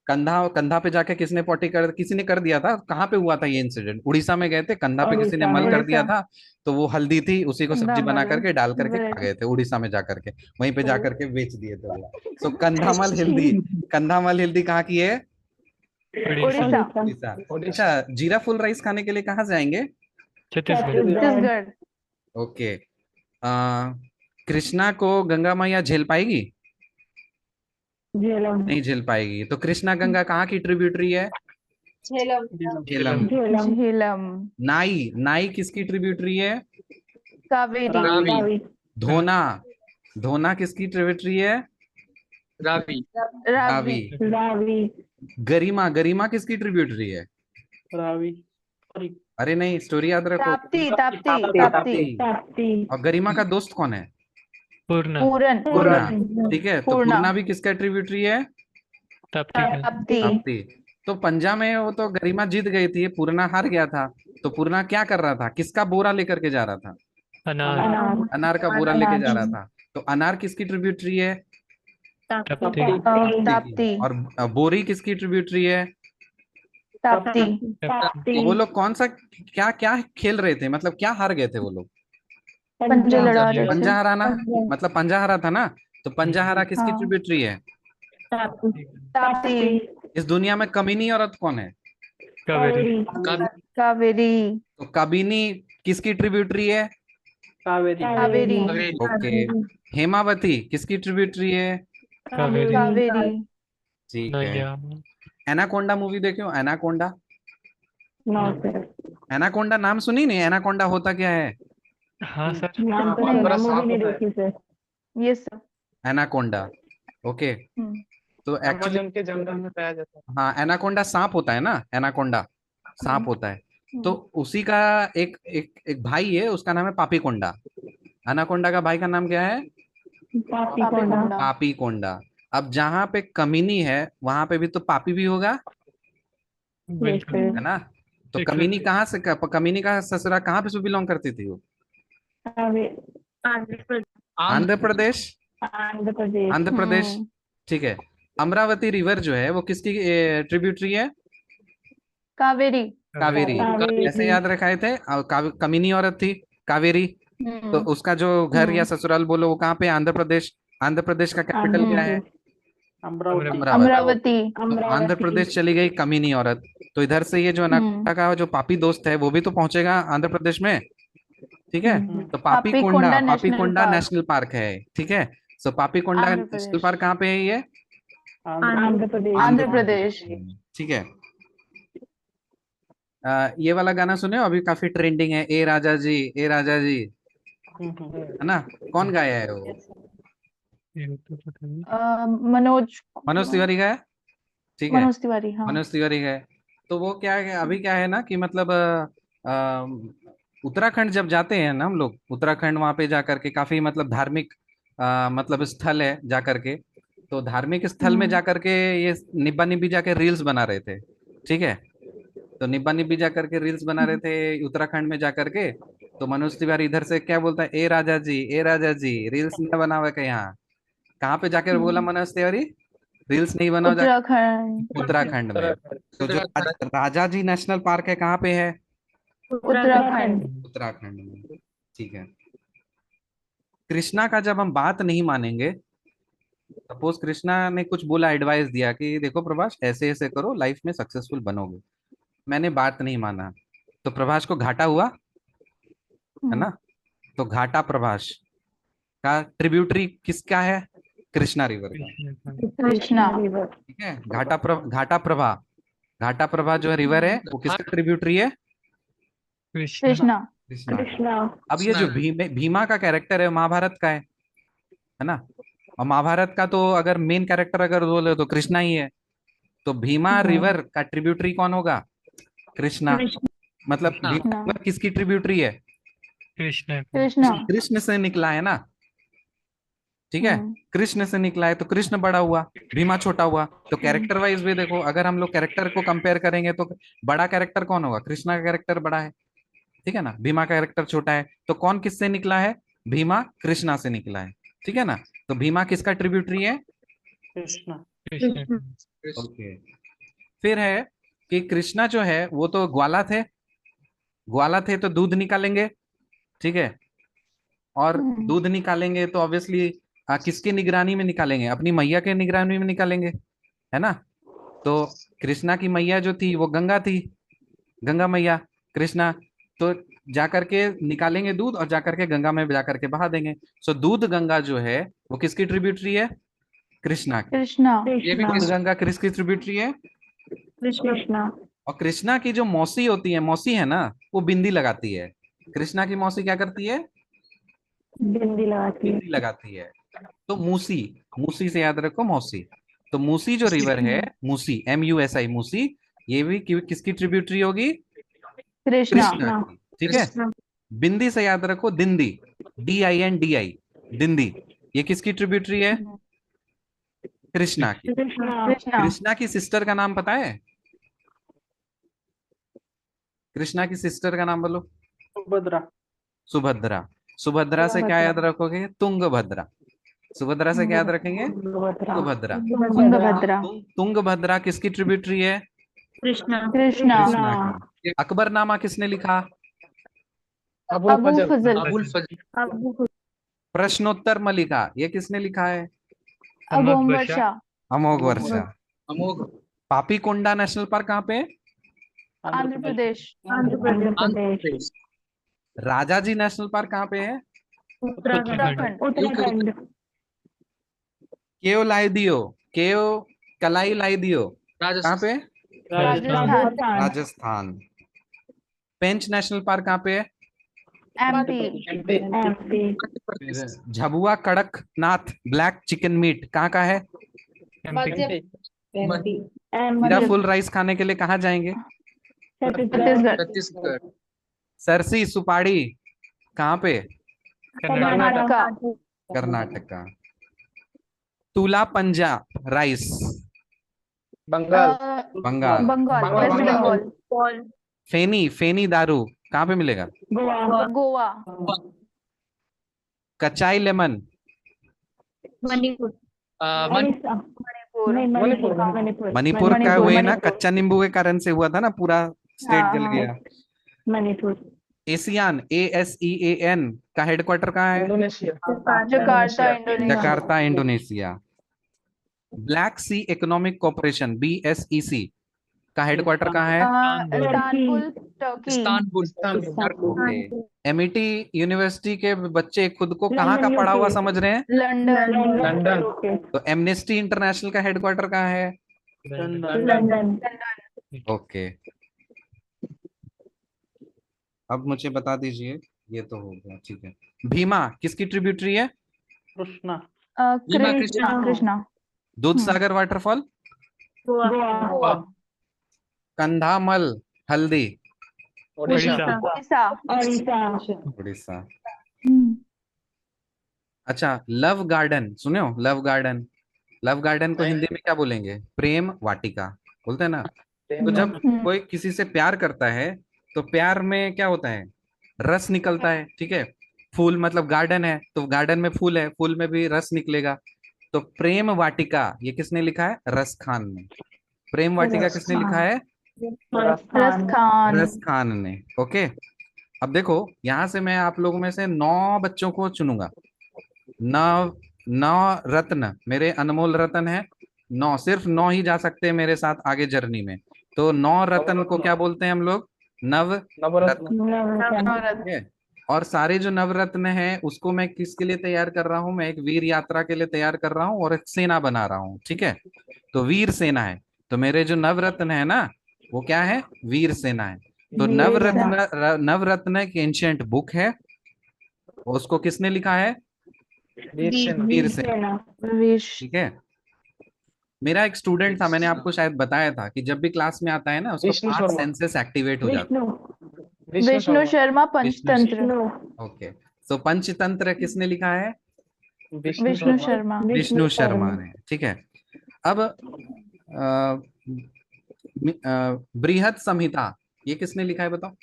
कंधा, कंधा पे जाके किसने पॉटी कर, किसी ने कर दिया था? कहाँ पे हुआ था ये इंसिडेंट? उड़ीसा में गए थे, कंधा पे किसी ने मल कर दिया था, तो वो हल्दी थी, उसी को सब्जी बना करके डाल करके खा गए थे उड़ीसा में जाकर के, वहीं पे जाकर के बेच दिए थे वो। सो कंधामल हिल्दी, कंधामल हिल्दी कहाँ की है? उड़ीसा। उड़ीसा। अच्छा, जीरा फुल राइस खाने के लिए कहाँ जाएंगे? छत्तीसगढ़। छत्तीसगढ़। ओके। कृष्णा को गंगा मैया झेल पाएगी? नहीं झेल पाएगी। तो कृष्णा गंगा कहाँ की ट्रिब्यूटरी है? झेलम। झेलम। नाई, नाई किसकी ट्रिब्यूटरी है? कावेरी। धोना, धोना किसकी ट्रिब्यूटरी है? रावी। रावी। गरिमा, गरिमा किसकी ट्रिब्यूटरी है? रावी, अरे नहीं, स्टोरी याद रखो। ताप्ती। ताप्ती। ताप्ती। और गरिमा का दोस्त कौन है? पूर्णा। पूर्णा। ठीक है, तो पूर्णा। पूर्णा भी किसका ट्रिब्यूटरी है? ताप्ती का। ताप्ती। ताप्ती। तो पंजा में वो तो गरिमा जीत गई थी, पूर्णा हार गया था। तो पूर्णा क्या कर रहा था? किसका बोरा लेकर के जा रहा था? अनार। अनार का बोरा लेके जा रहा था। तो अनार किसकी ट्रिब्यूटरी है? ताप्ती। ताप्ती। और बोरी किसकी ट्रिब्यूटरी है? ताप्ती। तो वो लोग कौन सा, क्या क्या खेल रहे थे? मतलब क्या हार गए थे वो लोग? पंजे लड़ा रहे थे। पंजा हराना, मतलब पंजा हरा था ना। तो पंजा हरा किसकी हाँ। ट्रिब्यूटरी है? ताप्ती। इस दुनिया में कमीनी औरत कौन है? कावेरी। कावेरी। तो कबिनी किसकी ट्रिब्यूटरी है? कावेरी। ओके। हेमावती किसकी ट्रिब्यूटरी है? कावेरी। कावेरी। ठीक है। नैया। एनाकोंडा मूवी देखे हो? एनाकोंडा? एनाकोंडा नाम सुनी नहीं? एनाकोंडा होता क्या है? हाँ सर। नाम तो बहुत नहीं, बड़ा मूवी सांप नहीं होता है। देखी सर। ये सब एनाकोंडा, ओके। तो एक्चुअली अमेज़न के जंगल में पाया जाता है। हाँ, एनाकोंडा सांप होता है ना, एनाकोंडा सांप होता है। तो उसी का एक एक एक भाई है, उसका नाम है पापीकोंडा। एनाकोंडा का भाई का नाम क्या है? पापीकोंडा। पापीकोंडा। अब जहां पे कमीनी है वहां पे भी तो पापी भी होगा, बिल्कुल। है ना? तो ठीक है। कमीनी कहाँ से, कमीनी का ससुरा कहाँ पे से बिलोंग करती थी वो? आंध्र प्रदेश। आंध्र प्रदेश। आंध्र प्रदेश, ठीक है। अमरावती रिवर जो है वो किसकी ट्रिब्यूटरी है? कावेरी। कावेरी। कावेरी। ऐसे याद रखाए थे। कमीनी औरत थी कावेरी। तो उसका जो घर या ससुराल बोलो वो कहाँ पे? आंध्र प्रदेश। आंध्र प्रदेश का कैपिटल क्या है? अमरावती। अमरावती। अमरावती। तो आंध्र प्रदेश चली गई कमीनी औरत, तो इधर से ये जो अनाकोंडा का जो पापी दोस्त है वो भी तो पहुंचेगा आंध्र प्रदेश में, ठीक है। तो Papikonda Papikonda national national park है, ठीक है। सो पापीकोंडा आंध्र नेशनल प्रदेश। पार्क कहाँ पे है ये? आंध्र प्रदेश। आंध्र प्रदेश। ठीक है। ये वाला गाना सुने हो? अभी काफी ट्रेंडिंग है, ए राजा जी, ए राजा जी, है ना? कौन गाया है वो? ये तो पता नहीं। मनोज मनोज तिवारी का है, ठीक है। मनोज तिवारी, हाँ। मनोज तिवारी है। तो वो क्या है, अभी क्या है ना कि मतलब उत्तराखंड जब जाते हैं ना हम लोग, उत्तराखंड वहां पे जाकर के काफी मतलब धार्मिक मतलब स्थल है जाकर के। तो धार्मिक स्थल में जाकर के ये निब्बा निब्बी जाके रील्स बना रहे थे, ठीक है। तो निब्बा निब्बी जाकर के रील्स बना रहे थे उत्तराखंड में जाकर के। तो मनोज तिवारी इधर से क्या बोलता है, ए राजा जी, ए राजा जी, रील्स नहीं बना हुआ क्या यहाँ? कहाँ पे जाकर बोला मनोज तिवारी? रील्स नहीं बनाओ जाकर उत्तराखंड। उत्तराखंड में। तो जो राजा जी नेशनल पार्क है कहाँ पे है? उत्तराखंड। उत्तराखंड में, ठीक है। कृष्णा का जब हम बात नहीं मानेंगे, सपोज कृष्णा ने कुछ बोला, एडवाइस दिया कि देखो प्रभास ऐसे ऐसे करो लाइफ में सक्सेसफुल बनोगे, मैंने बात नहीं माना, तो प्रभास को घाटा हुआ, है ना? तो घाटा प्रभास का ट्रिब्यूटरी किसका है? कृष्णा रिवर का, कृष्णा। ठीक है। घाटा प्रभा, घाटा प्रभा जो है रिवर है वो किसका ट्रिब्यूटरी है? कृष्णा। कृष्णा। कृष्णा। अब ये जो भीमा का कैरेक्टर है महाभारत का है ना? और महाभारत का तो अगर मेन कैरेक्टर अगर बोले तो कृष्णा ही है। तो भीमा रिवर का ट्रिब्यूटरी कौन होगा? कृष्णा। मतलब भीमा रिवर किसकी ट्रिब्यूटरी है? कृष्णा। कृष्णा। कृष्ण से निकला है ना, ठीक है। कृष्ण से निकला है तो कृष्ण बड़ा हुआ, भीमा छोटा हुआ। तो कैरेक्टर वाइज भी देखो, अगर हम लोग कैरेक्टर को कंपेयर करेंगे तो बड़ा कैरेक्टर कौन होगा? कृष्णा का कैरेक्टर बड़ा है, ठीक है ना। भीमा का कैरेक्टर छोटा है। तो कौन किससे निकला है? भीमा कृष्णा से निकला है, ठीक है ना। तो भीमा किसका ट्रिब्यूटरी है? कृष्णा। कृष्णा। ओके। फिर है कि कृष्णा जो है वो तो ग्वाला थे, ग्वाला थे तो दूध निकालेंगे, ठीक है। और दूध निकालेंगे तो ऑब्वियसली किसकी निगरानी में निकालेंगे? अपनी मैया के निगरानी में निकालेंगे, है ना। तो कृष्णा की मैया जो थी वो गंगा थी, गंगा मैया कृष्णा। तो जाकर के निकालेंगे दूध और जाकर के गंगा में जाकर के बहा देंगे। सो दूध गंगा जो है वो किसकी ट्रिब्यूटरी है? कृष्णा की। कृष्णा। दूध गंगा किसकी ट्रिब्यूटरी है? कृष्णा। और कृष्णा की जो मौसी होती है, मौसी है ना, वो बिंदी लगाती है। कृष्णा की मौसी क्या करती है? बिंदी लगाती है। बिंदी लगाती है। तो मूसी, मूसी से याद रखो मौसी। तो मूसी जो रिवर है, मूसी MUSI, मूसी, ये भी किसकी ट्रिब्यूटरी होगी? कृष्णा। कृष्णा की, ठीक है। बिंदी से याद रखो दिंदी, DINDI, दिंदी, ये किसकी ट्रिब्यूटरी है? कृष्णा की। कृष्णा। कृष्णा की सिस्टर का नाम पता है? कृष्णा की सिस्टर का नाम बोलो। सुभद्रा। सुभद्रा। सुभद्रा से क्या याद रखोगे? तुंगभद्रा। सुभद्रा से क्या याद रखेंगे? तुंगभद्रा। तुंगभद्रा। तुंगभद्रा किसकी ट्रिब्यूटरी है? कृष्णा। कृष्णा की। अकबरनामा किसने लिखा? अबुल अबू फजल। फजल। अबुल फजल। प्रश्नोत्तर मलिका, ये किसने लिखा है? अमोघ वर्षा। अमोघ वर्षा। अमोघ। पापीकोंडा नेशनल पार्क कहाँ पे है? आंध्र प्रदेश। आंध्र प्रदेश। राजाजी नेशनल पार्क कहाँ पे है? उत्तराखंड। उत्तराखंड। केओ लाइदियो, केओ कलाई लाइदियो कहाँ पे? राजस्थान। राजस्थान। राजस्थान। पेंच नेशनल पार्क कहाँ पे है? MP फिर Jhabua Kadaknath black chicken meet कहाँ का है? जीरा फुल राइस खाने के लिए कहाँ जाएंगे? छत्तीसगढ़ छत्तीसगढ़। सरसी सुपाड़ी कहाँ पे? कर्नाटका कर्नाटका। तुला पंजाब राइस बंगाल बंगाल। बंगाल वेस्ट बंगाल फेनी फेनी दारू कहाँ पे मिलेगा? गोवा कचाई लेमन मणिपुर मणिपुर का वही ना, कच्चा नींबू के कारण से हुआ था ना, पूरा स्टेट हाँ, जल हाँ। गया। मणिपुर एशियान ASEAN का हेडक्वार्टर कहाँ है? Indonesia Jakarta Indonesia Jakarta Indonesia. Black sea economic corporation BSEC का हेडक्वार्टर कहाँ है? Istanbul Turkey Istanbul. MIT university के बच्चे खुद को कहाँ का पढ़ा हुआ समझ रहे हैं? लंदन लंदन तो एमनेस्टी इंटरनेशनल का हेडक्वार्टर कहाँ है? London okay. अब मुझे बता दीजिए, ये तो हो गया, ठीक है। भीमा किसकी ट्रिब्यूटरी है? कृष्णा कृष्णा कृष्णा दूध सागर वाटरफॉल। गोवा कंधामल हल्दी ओडिशा उड़ीसा। अच्छा, लव गार्डन सुने हो? लव गार्डन, लव गार्डन को हिंदी में क्या बोलेंगे? प्रेम वाटिका बोलते हैं ना। तो जब कोई किसी से प्यार करता है तो प्यार में क्या होता है? रस निकलता है, ठीक है। फूल मतलब गार्डन है तो गार्डन में फूल है, फूल में भी रस निकलेगा। तो प्रेम वाटिका ये किसने लिखा है? रस खान ने। प्रेम वाटिका किसने लिखा है? रस खान ने। ओके। अब देखो, यहां से मैं आप लोगों में से 9 बच्चों को चुनूंगा। 9 रत्न मेरे अनमोल रत्न है। 9 सिर्फ 9 ही जा सकते हैं मेरे साथ आगे जर्नी में। तो 9 रत्न को क्या बोलते हैं हम लोग? नवरत्न। ठीक है। और सारे जो नवरत्न हैं उसको मैं किसके लिए तैयार कर रहा हूं? मैं एक वीर यात्रा के लिए तैयार कर रहा हूं और एक सेना बना रहा हूं, ठीक है। तो वीर सेना है। तो मेरे जो नवरत्न है ना, वो क्या है? वीर सेना है। तो नवरत्न एक एंशिएंट बुक है। उसको किसने लिखा है? वीर सेना। ठीक है। मेरा एक स्टूडेंट था, मैंने आपको शायद बताया था कि जब भी क्लास में आता है ना उसको विष्णु 5 शर्मा। सेंसेस एक्टिवेट हो जाते हैं। विष्णु शर्मा पंचतंत्र ओके। सो पंचतंत्र किसने लिखा है? विष्णु शर्मा विष्णु शर्मा ने। ठीक है। अब बृहद संहिता ये किसने लिखा है बताओ?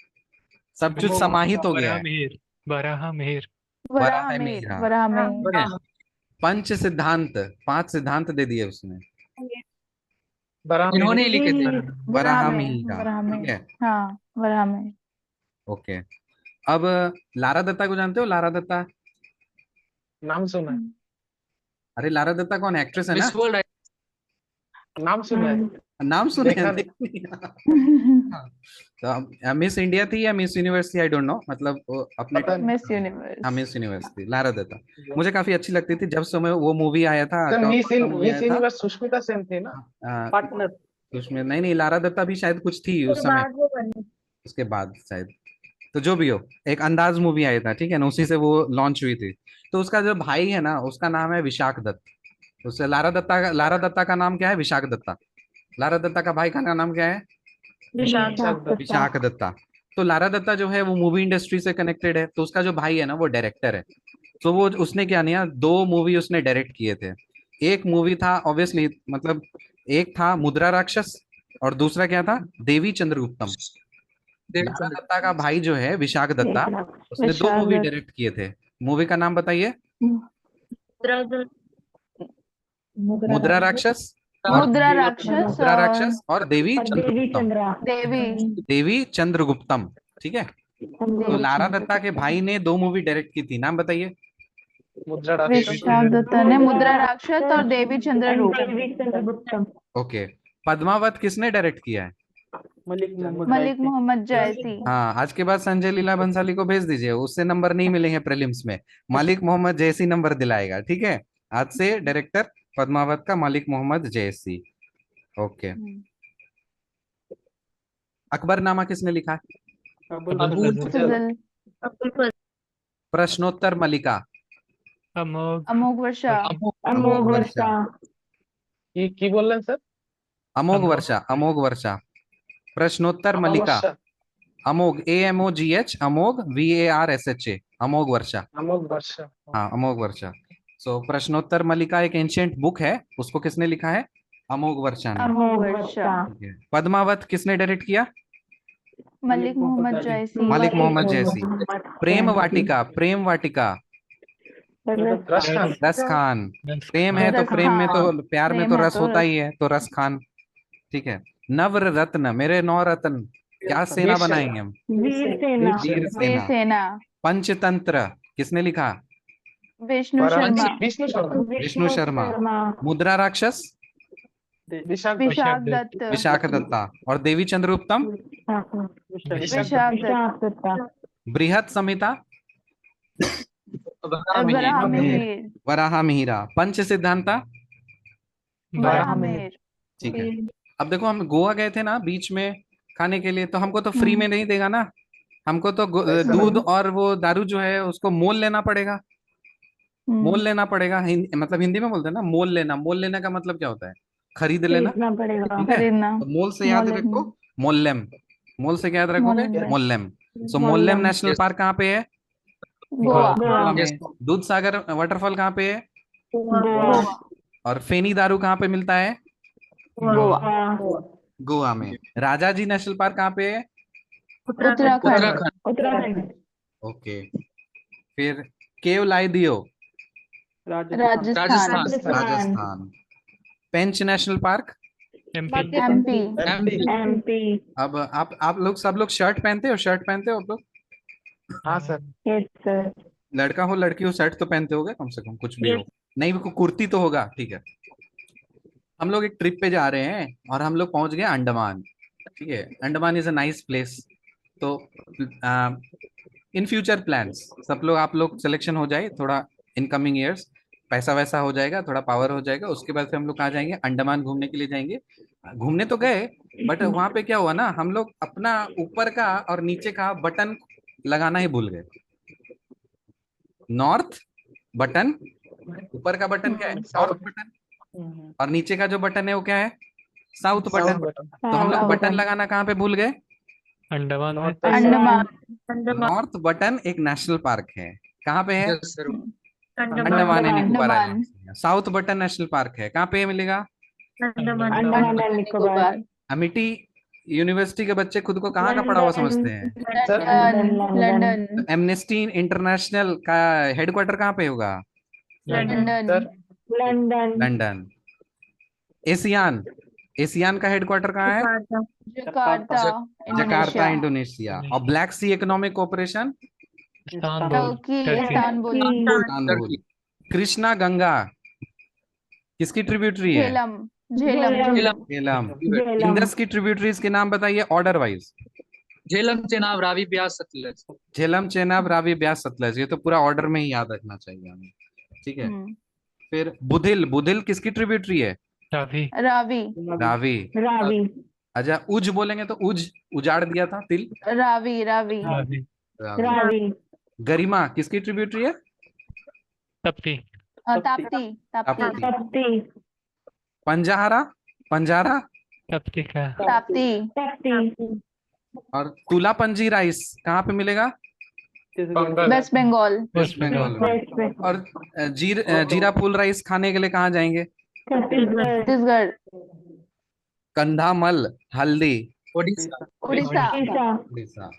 सब कुछ समाहित हो गया है। वराह मिहिर ठीक है। पंच सिद्धांत 5 सिद्धांत दे दिए उसने। इन्होंने ही लिखे थे। वराहमिहिर। ठीक है। हाँ वराहमिहिर। ओके। अब लारा दत्ता को जानते हो? लारा दत्ता, नाम सुना है अरे लारा दत्ता कौन? एक्ट्रेस है ना? मिस वर्ल्ड नाम सुना है नाम सुने देखा हैं? तो मिस इंडिया थी या मिस यूनिवर्स थी? I don't know. मतलब वो अपने पता नहीं। मिस यूनिवर्स हाँ मिस यूनिवर्स थी लारा दत्ता। मुझे काफी अच्छी लगती थी जब समय वो मूवी आया था। सर टॉप मिस का movie आया था। यूनिवर्स सुष्मिता सेन थी ना पार्टनर। उसमें नहीं, लारा दत्ता भी शायद कुछ थी उस समय, उसके बाद शायद। तो जो भी हो, एक अंदाज मूवी आया था, ठीक है ना, उसी से वो लॉन्च हुई थी। तो उसका जो भाई है ना, उसका नाम है विशाख दत्त। उससे लारा दत्ता का नाम क्या है? विशाख दत्ता। लारा दत्ता का भाई का नाम क्या है? विशाख दत्ता। तो लारा दत्ता जो है वो मूवी इंडस्ट्री से कनेक्टेड है। तो उसका जो भाई है ना वो डायरेक्टर है। तो वो उसने क्या किया, 2 मूवी उसने डायरेक्ट किए थे। एक मूवी था ऑब्वियसली, मतलब एक था मुद्रा राक्षस और दूसरा क्या था? देवी चंद्रगुप्तम। लारा दत्ता का भाई जो है विशाख दत्ता, उसने 2 मूवी डायरेक्ट किए थे। मूवी का नाम बताइए। मुद्रा राक्षस मुद्रा राक्षस और देवी चंद्रगुप्तम। देवी चंद्रगुप्तम। ठीक है। तो लारा दत्ता के भाई ने 2 मूवी डायरेक्ट की थी, नाम बताइए। विशाख दत्ता ने मुद्रा राक्षस और देवी चंद्रगुप्तम। ओके। पद्मावत किसने डायरेक्ट किया है? मलिक मोहम्मद जायसी। हाँ, आज के बाद संजय लीला बंसाली को भेज दीजिए, उससे नंबर नहीं मिलेंगे प्रीलिम्स में। मलिक मोहम्मद जैसी नंबर दिलाएगा, ठीक है। आज से डायरेक्टर पद्मावत का मलिक मोहम्मद जैसी। ओके। अकबरनामा किसने लिखा है? अबुल फजल, प्रश्नोत्तर मलिका। अमोघ अमोघ वर्षा, अमोघ वर्षा। की बोल रहे हैं सर? अमोघ अमोघ। वर्षा, अमोघ वर्षा। प्रश्नोत्तर मलिका। अमावस्या, अमोघ, AMOGH, अमोघ, VARSHA, अमोघ वर्षा। अमोघ वर्षा। हाँ, अमोघ वर्षा। सो प्रश्नोत्तर मलिका एक एंशियंट बुक है, उसको किसने लिखा है? अमोघ वर्षा ने। अमोघ वर्षा, ठीक है। पद्मावत किसने डायरेक्ट किया? मलिक मोहम्मद जायसी, मलिक मोहम्मद जैसी। प्रेम वाटिका, प्रेम वाटिका, रस खान। रस खान। प्रेम है तो रस प्रेम में तो खान। प्यार में प्रेम तो है रस तो होता रस। ही है, तो रस खान। ठीक है। नवर रत्न, मेरे 9 रत्न। क्या सेना वीर बनाएंगे हम? वीर वीर वीर सेना। सेना, पंचतंत्र किसने लिखा? विष्णु शर्मा, विष्णु शर्मा। विष्णु शर्मा। मुद्रा राक्षस, विशाख विशाख दत्त, विशाख दत्ता। और देवी चंद्रगुप्तम, विशाख दत्त, बृहत संहिता, वराह मिहिर, वराहा मिहिरा। पंच सिद्धांता। वराह मिहिर। ठीक है। अब देखो, हम गोवा गए थे ना बीच में खाने के लिए, तो हमको तो फ्री में नहीं देगा ना, हमको तो दूध और वो दारू जो है उसको मोल लेना पड़ेगा। मोल लेना पड़ेगा, मतलब हिंदी में बोलते हैं ना मोल लेना। मोल लेने का मतलब क्या होता है? खरीद लेना। ठीक है। खरीदना। तो मोल से याद मोल रखो मोल्लेम। मोल से क्या याद रखोगे? मोल्लेम। मोल्लेम। सो मोल्लेम नेशनल पार्क कहाँ पे है? गोवा, गोवा में। Yes. दूध सागर वाटरफॉल कहाँ पे है? गोवा, और फेनी दारू कहाँ पे मिलता है? गोवा, गोवा में। राजाजी नेशनल पार्क कहाँ पे है? उत्तराखंड, उत्तराखंड, ओके। फिर केवलादियो, Rajasthan, Rajasthan. Pench national park. MP. MP, अब आप लोग सब लोग शर्ट पहनते हो? शर्ट पहनते हो आप लोग? हाँ सर। लड़का हो लड़की हो, शर्ट तो पहनते होगे कम से कम, कुछ भी हो। नहीं, कुर्ती तो होगा। ठीक है। हम लोग एक ट्रिप पे जा रहे हैं और हम लोग पहुंच गए अंडमान। ठीक है। Andaman is a nice place. तो इन फ्यूचर प्लान्स सब लोग, आप लोग सिलेक्शन हो जाए थोड़ा, इन कमिंग ईयर्स पैसा वैसा हो जाएगा, थोड़ा पावर हो जाएगा, उसके बाद फिर हम लोग कहाँ जाएंगे? अंडमान घूमने के लिए जाएंगे। घूमने तो गए, बट वहां पे क्या हुआ ना, हम लोग अपना ऊपर का और नीचे का बटन लगाना ही भूल गए। नॉर्थ बटन, ऊपर का बटन क्या है? North button. और नीचे का जो बटन है वो क्या है? South button. तो हम लोग बटन लगाना कहाँ पे भूल गए? अंडमान में। अंडमान, नॉर्थ बटन एक नेशनल पार्क है। कहाँ पे है? Yes, sir. Andaman and Nicobar Andaman. Islands. South button national park है, कहाँ पे मिलेगा? निकोबार, अमिटी यूनिवर्सिटी के बच्चे खुद को कहाँ का पढ़ा हुआ समझते हैं? लंदन, एमनेस्टी इंटरनेशनल का हेडक्वार्टर कहाँ पे होगा? London, London. एशियान, एशियान का हेडक्वार्टर कहाँ है? Jakarta, Jakarta, Indonesia, Indonesia. और black sea economic cooperation? Istanbul, Turkey, Turkey. Istanbul, Istanbul. Krishna Ganga किसकी ट्रिब्यूटरी है? झेलम, झेलम, झेलम। इंडस की ट्रिब्यूटरीज के नाम बताइए ऑर्डर वाइज। झेलम, चेनाब, रावी, ब्यास, सतलज। झेलम, चेनाब, रावी, ब्यास, सतलज। ये तो पूरा ऑर्डर में ही याद रखना चाहिए हमें। ठीक है। फिर बुधिल, बुधिल किसकी ट्रिब्यूटरी है? रावी, रावी, रावी। अच्छा, उज बोलेंगे तो उज, उजाड़ दिया था तिल। रावी, रावी, रावी, गरिमा किसकी ट्रिब्यूटरी है? तप्ती, ताप्ती, ताप्ती, ताप्ती। पंजाहरा, पंजारा। तप्ती का। ताप्ती, और तुला पंजी राइस कहाँ पे मिलेगा? वेस्ट बंगाल, वेस्ट बंगाल में। और जीरा फूल राइस खाने के लिए कहाँ जाएंगे? छत्तीसगढ़, कंधामल हल्दी, ओडिशा, उड़ीसा, उड़ीसा।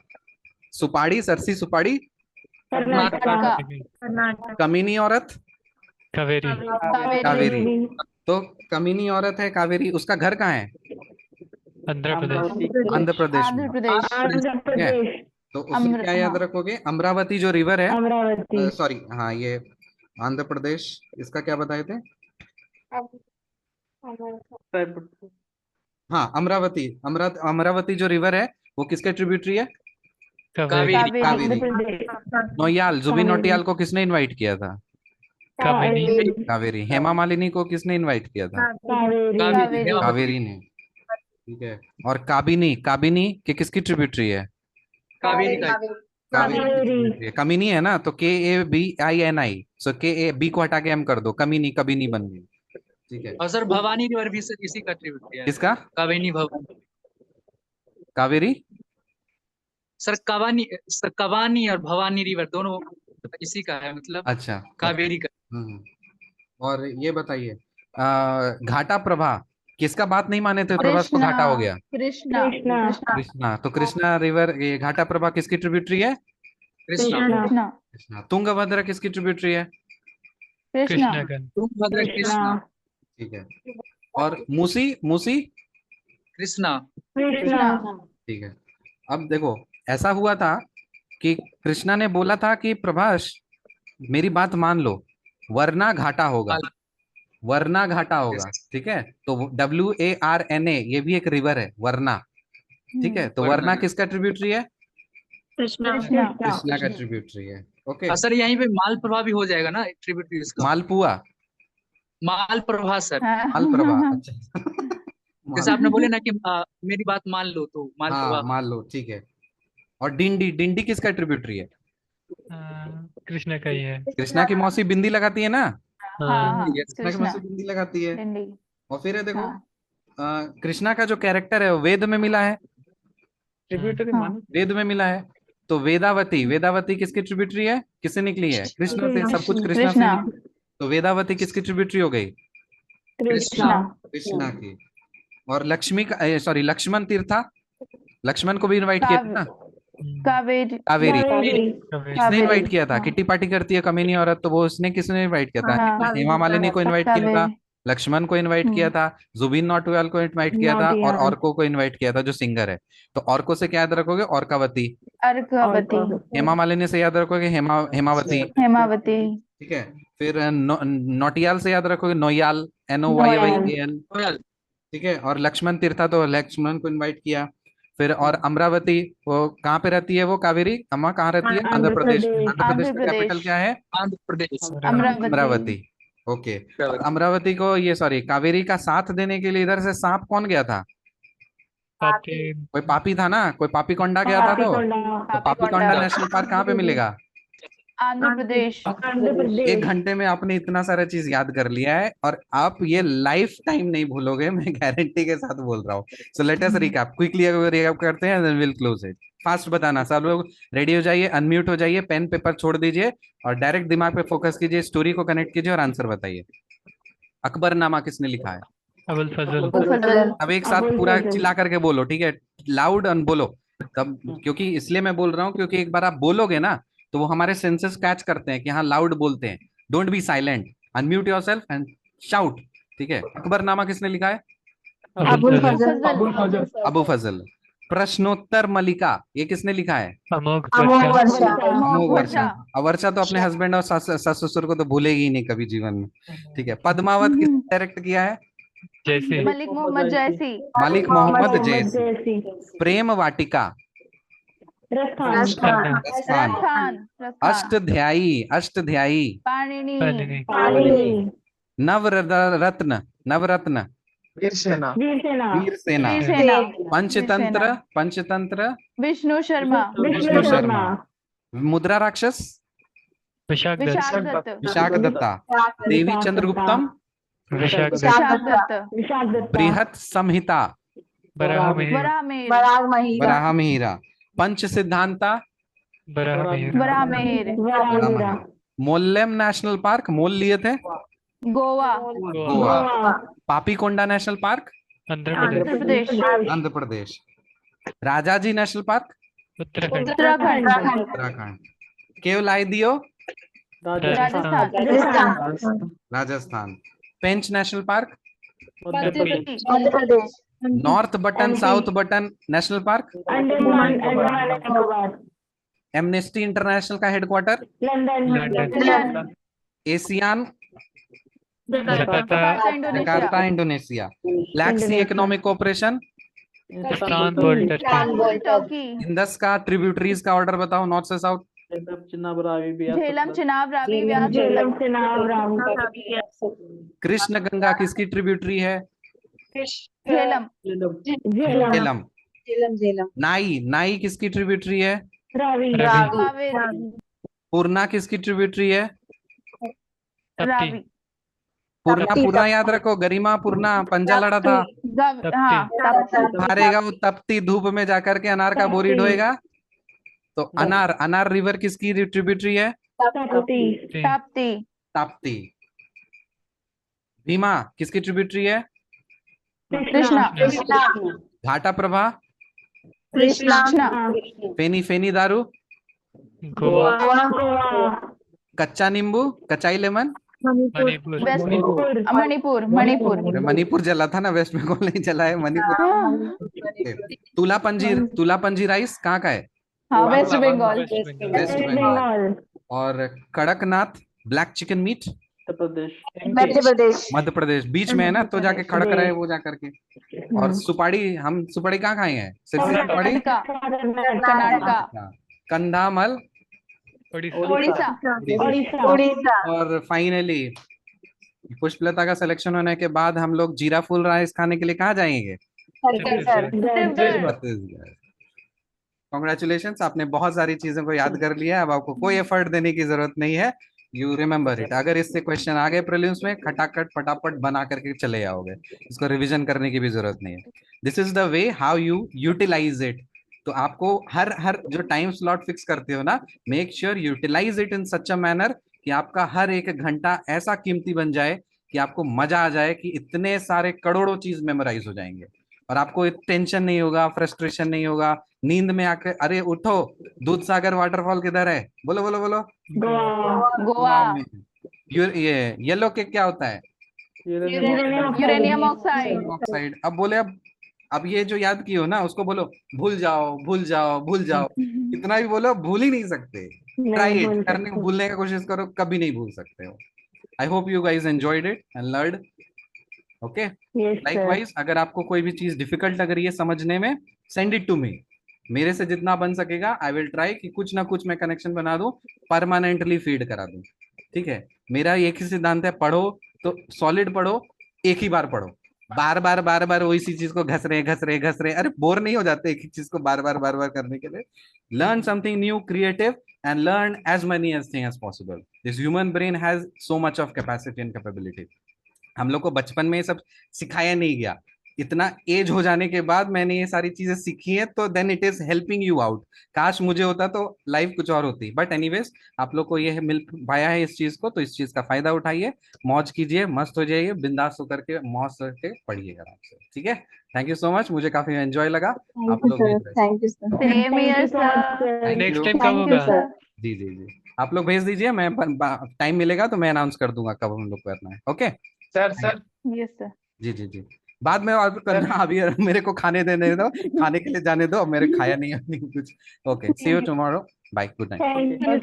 सुपाड़ी, सरसी सुपाड़ी। कर्नाटका, कमीनी औरत? कावेरी, कावेरी। तो कमीनी औरत है कावेरी, उसका घर कहाँ है? आंध्र प्रदेश, आंध्र प्रदेश में। आंध्र प्रदेश, ठीक है। तो उसमें क्या याद रखोगे? अमरावती जो रिवर है, सॉरी, हाँ, ये आंध्र प्रदेश। इसका क्या बताए थे? हाँ, अमरावती। अमरावती जो रिवर है वो किसके ट्रिब्यूटरी है? कावेरी, कावेरी। नोयाल, जुबिन नौटियाल को किसने इनवाइट किया था? कावेरी, कावेरी। हेमा मालिनी को किसने इनवाइट किया था? कावेरी, कावेरी ने। ठीक है। और काबिनी, काबिनी के किसकी ट्रिब्यूटरी है? कावेरी का कावेरी कमिनी है ना, तो KABINI, सो KAB को हटा के हम कर दो, कमिनी कभी नहीं बन गई। ठीक है, और सर भवानी रिवर भी सर इसी का ट्रिब्यूटरी है। किसका? कावेरी भवानी कावेरी सर, कवानी और भवानी रिवर दोनों इसी का है, मतलब अच्छा कावेरी का। और ये बताइए घाटा प्रभा किसका बात नहीं माने थे, प्रभास को घाटा हो गया? कृष्णा कृष्णा, तो कृष्णा रिवर, ये घाटा प्रभा किसकी ट्रिब्यूटरी है? कृष्णा। कृष्णा। तुंगभद्रा किसकी ट्रिब्यूटरी है? कृष्णा कृष्णा का तुंगभद्रा कृष्णा। ठीक है, और मूसी कृष्णा। ठीक है। अब देखो ऐसा हुआ था कि कृष्णा ने बोला था कि प्रभास मेरी बात मान लो वरना घाटा होगा, वरना घाटा होगा। ठीक है, तो WARNA ये भी एक रिवर है, वरना। ठीक है, तो वरना किसका ट्रिब्यूटरी है? कृष्णा का ट्रिब्यूटरी है। ओके सर यहीं पे माल प्रभा भी हो जाएगा ना ट्रिब्यूटरी इसका? मालपुआ, माल प्रभा सर, मालप्रभा। अच्छा जैसे आपने बोले ना कि मेरी बात मान लो, तो माल हाँ प्रभा। मान लो। ठीक है, और डिंडी किसका ट्रिब्यूटरी है? कृष्णा का ही है। कृष्णा की मौसी बिंदी लगाती है ना, हाँ कृष्णा की मौसी बिंदी लगाती है। डिंडी। और फिर है देखो हाँ। कृष्णा का जो कैरेक्टर है वो वेद में मिला है, ट्रिब्यूटरी हाँ। मानो। वेद में मिला है। तो वेदावती किसकी ट्रिब्यूटरी है? किससे निकली है? कृष्ण से, सब कुछ कृष्णा से कृष्णा। निकली। तो वेदावती किसकी ट्रिब्यूटरी हो गई? कृष्णा। कृष्णा की। और लक्ष्मण तीर्था, लक्ष्मण को भी इनवाइट किया था ना? कावेरी कावेरी कावेरी किसने इनवाइट किया था? हाँ। किट्टी पार्टी करती है कमीनी औरत, तो वो उसने किसने इनवाइट किया था? हाँ। हेमा मालिनी को इनवाइट किया था, कावेरी। लक्ष्मण को इनवाइट किया था, जुबिन नौटियाल को इनवाइट किया था, और ऑर्को को इनवाइट किया था जो सिंगर है। तो ऑर्को से क्या याद रखोगे? औरकावती। अर्कावती। हेमा मालिनी से याद रखोगे हेमावती। हेमावती। ठीक है, फिर नौटियाल से याद रखोगे नोयाल, NOYAL। ठीक है, और लक्ष्मण तीर्था तो लक्ष्मण को इनवाइट किया। फिर और अमरावती, वो कहाँ पे रहती है? वो कावेरी अम्मा कहाँ रहती है? आंध्र प्रदेश। आंध्र प्रदेश का कैपिटल क्या है? आंध्र प्रदेश। अमरावती। ओके, अमरावती को कावेरी का साथ देने के लिए इधर से सांप कौन गया था? कोई पापी था ना, कोई पापी कोंडा गया था। तो पापी कोंडा नेशनल पार्क कहाँ पे मिलेगा? आंध्र प्रदेश। 1 घंटे में आपने इतना सारा चीज याद कर लिया है, और आप ये लाइफ टाइम नहीं भूलोगे, मैं गारंटी के साथ बोल रहा हूँ। So let us recap quickly, recap करते हैं, then will close it. Fast बताना, सब लोग रेडी हो जाइए, अनम्यूट हो जाइए, पेन पेपर छोड़ दीजिए और डायरेक्ट दिमाग पे फोकस कीजिए, स्टोरी को कनेक्ट कीजिए और आंसर बताइए। अकबरनामा किसने लिखा है? अबुल फजल। अब एक साथ पूरा चिल्ला करके बोलो, ठीक है? लाउड अन बोलो तब, क्योंकि इसलिए मैं बोल रहा हूँ क्योंकि एक बार आप बोलोगे ना तो वो हमारे सेंसेस कैच करते हैं कि हाँ लाउड बोलते हैं। Don't be silent, unmute yourself and shout. ठीक है, अकबरनामा किसने लिखा है? अबुल फजल। अबू फजल। प्रश्नोत्तर मलिका ये किसने लिखा है? अमोघ अमोघ वर्षा। वर्षा तो अपने हस्बैंड और सास ससुर को तो भूलेगी ही नहीं कभी जीवन में। ठीक है, पद्मावत किसने डायरेक्ट किया है? जैसे मलिक मोहम्मद जैसी। मलिक मोहम्मद जैसी। प्रेम वाटिका रसखान। अष्टध्यायी। पाणिनि। नवरत्न वीर सेना। वीर सेना। पंचतंत्र विष्णु शर्मा। मुद्रा राक्षस विशाख विशाख दत्ता। देवी चंद्रगुप्तम विशाख बृहत संहिता वराह मिहिरा। पंच सिद्धांता मोल्लेम नेशनल पार्क, मोल लिए थे Goa. Papikonda national park Andhra Pradesh. Rajaji national park Uttarakhand. Keoladeo Rajasthan. Pench national park north button south button national park Amnesty International का headquarter ASEAN Jakarta Indonesia. Black sea economic cooperation Indus का ट्रिब्यूटरीज का ऑर्डर बताओ नॉर्थ से साउथ। झेलम चिनाब रावी व्यास। कृष्ण गंगा किसकी ट्रिब्यूटरी है? झेलम। झेलम। नाई, नाई किसकी ट्रिब्यूटरी है? रवि कावेरी पूर्णा किसकी ट्रिब्यूटरी है? तप्ती पूर्णा, पूर्णा याद रखो, गरिमा पूर्णा, पंजा लड़ा था, हाँ तप्ती हारेगा वो तपती धूप में जाकर के अनार का बोरी ढोएगा। तो अनार, अनार रिवर किसकी ट्रिब्यूटरी है? तप्ती ताप्ती। भीमा किसकी ट्रिब्यूटरी है? कृष्णा घाटा प्रभा, कृष्णा फेनी, फेनी दारू, गोवा कच्चा नींबू, कचाई लेमन, मणिपुर वेस्ट मणिपुर मणिपुर मणिपुर जला था ना, वेस्ट बंगाल नहीं जला है, मणिपुर। हाँ तुला पंजीर, तुला पंजी राइस कहाँ का है? हाँ, वेस्ट बंगाल वेस्ट बंगाल। और Kadaknath black chicken meet, Madhya Pradesh Madhya Pradesh, बीच में है ना, तो जाके खड़क रहे वो जाकर के। और सुपाड़ी, हम सुपाड़ी कहाँ खाए हैं? सिर्फ सुपाड़ी। कर्नाटका कंधामल, उड़ीसा और फाइनली पुष्पलता का सिलेक्शन होने के बाद हम लोग जीरा फुल राइस खाने के लिए कहाँ जाएंगे? छत्तीसगढ़। कॉन्ग्रेचुलेशन, आपने बहुत सारी चीजों को याद कर लिया, अब आपको कोई एफर्ट देने की जरूरत नहीं है। You remember it. अगर इससे क्वेश्चन आ गए प्रीलिम्स में, खटाखट फटाफट बना करके चले आओगे, इसको रिवीजन करने की भी जरूरत नहीं है। This is the way how you utilise it. तो आपको हर जो टाइम स्लॉट फिक्स करते हो ना, make sure utilise it in such a manner कि आपका हर एक घंटा ऐसा कीमती बन जाए कि आपको मजा आ जाए कि इतने सारे करोड़ों चीज मेमोराइज हो जाएंगे और आपको टेंशन नहीं होगा, फ्रस्ट्रेशन नहीं होगा। नींद में आके अरे उठो, दूध सागर वाटरफॉल किधर है? बोलो बोलो बोलो। गोवा ये येलो केक क्या होता है? Uranium oxide oxide. अब बोले, अब ये जो याद की हो ना, उसको बोलो भूल जाओ भूल जाओ भूल जाओ। इतना भी बोलो, भूल ही नहीं सकते। ट्राई इट, करने को भूलने की कोशिश करो, कभी नहीं भूल सकते हो। I hope you guys enjoyed it and learned. Okay, likewise अगर आपको कोई भी चीज डिफिकल्ट लग रही है समझने में, सेंड इट टू मी। मेरे से जितना बन सकेगा आई विल ट्राई कि कुछ ना कुछ मैं कनेक्शन बना दूं, परमानेंटली फीड करा दूं। ठीक है, मेरा एक ही सिद्धांत है, पढ़ो तो सॉलिड पढ़ो, एक ही बार पढ़ो। बार बार वही सी चीज को घस रहे, अरे बोर नहीं हो जाते एक ही चीज को बार बार करने के लिए? Learn something new, creative, and learn as many as thing as possible. This human brain has so much of capacity and capability. हम लोग को बचपन में ये सब सिखाया नहीं गया, इतना एज हो जाने के बाद मैंने ये सारी चीजें सीखी है, तो then it is helping you out. काश मुझे होता तो लाइफ कुछ और होती, बट एनीवेज आप लोग को ये मिल पाया है इस चीज को, तो इस चीज का फायदा उठाइए, मौज कीजिए, मस्त हो जाइए, बिंदास होकर के मौज करके पढ़िए आराम से। ठीक है, थैंक यू सो मच, मुझे काफी एंजॉय लगा। आप लोग thank you sir. Same here sir. Next time कब होगा? जी जी जी, आप लोग भेज दीजिए, मैं टाइम मिलेगा तो मैं अनाउंस कर दूंगा कब हम लोग करना है। Okay sir yes sir. जी जी जी, बाद में और करना, अभी मेरे को खाने देने दो, खाने के लिए जाने दो, मेरे खाया नहीं है कुछ। Okay, see you tomorrow, bye, good night.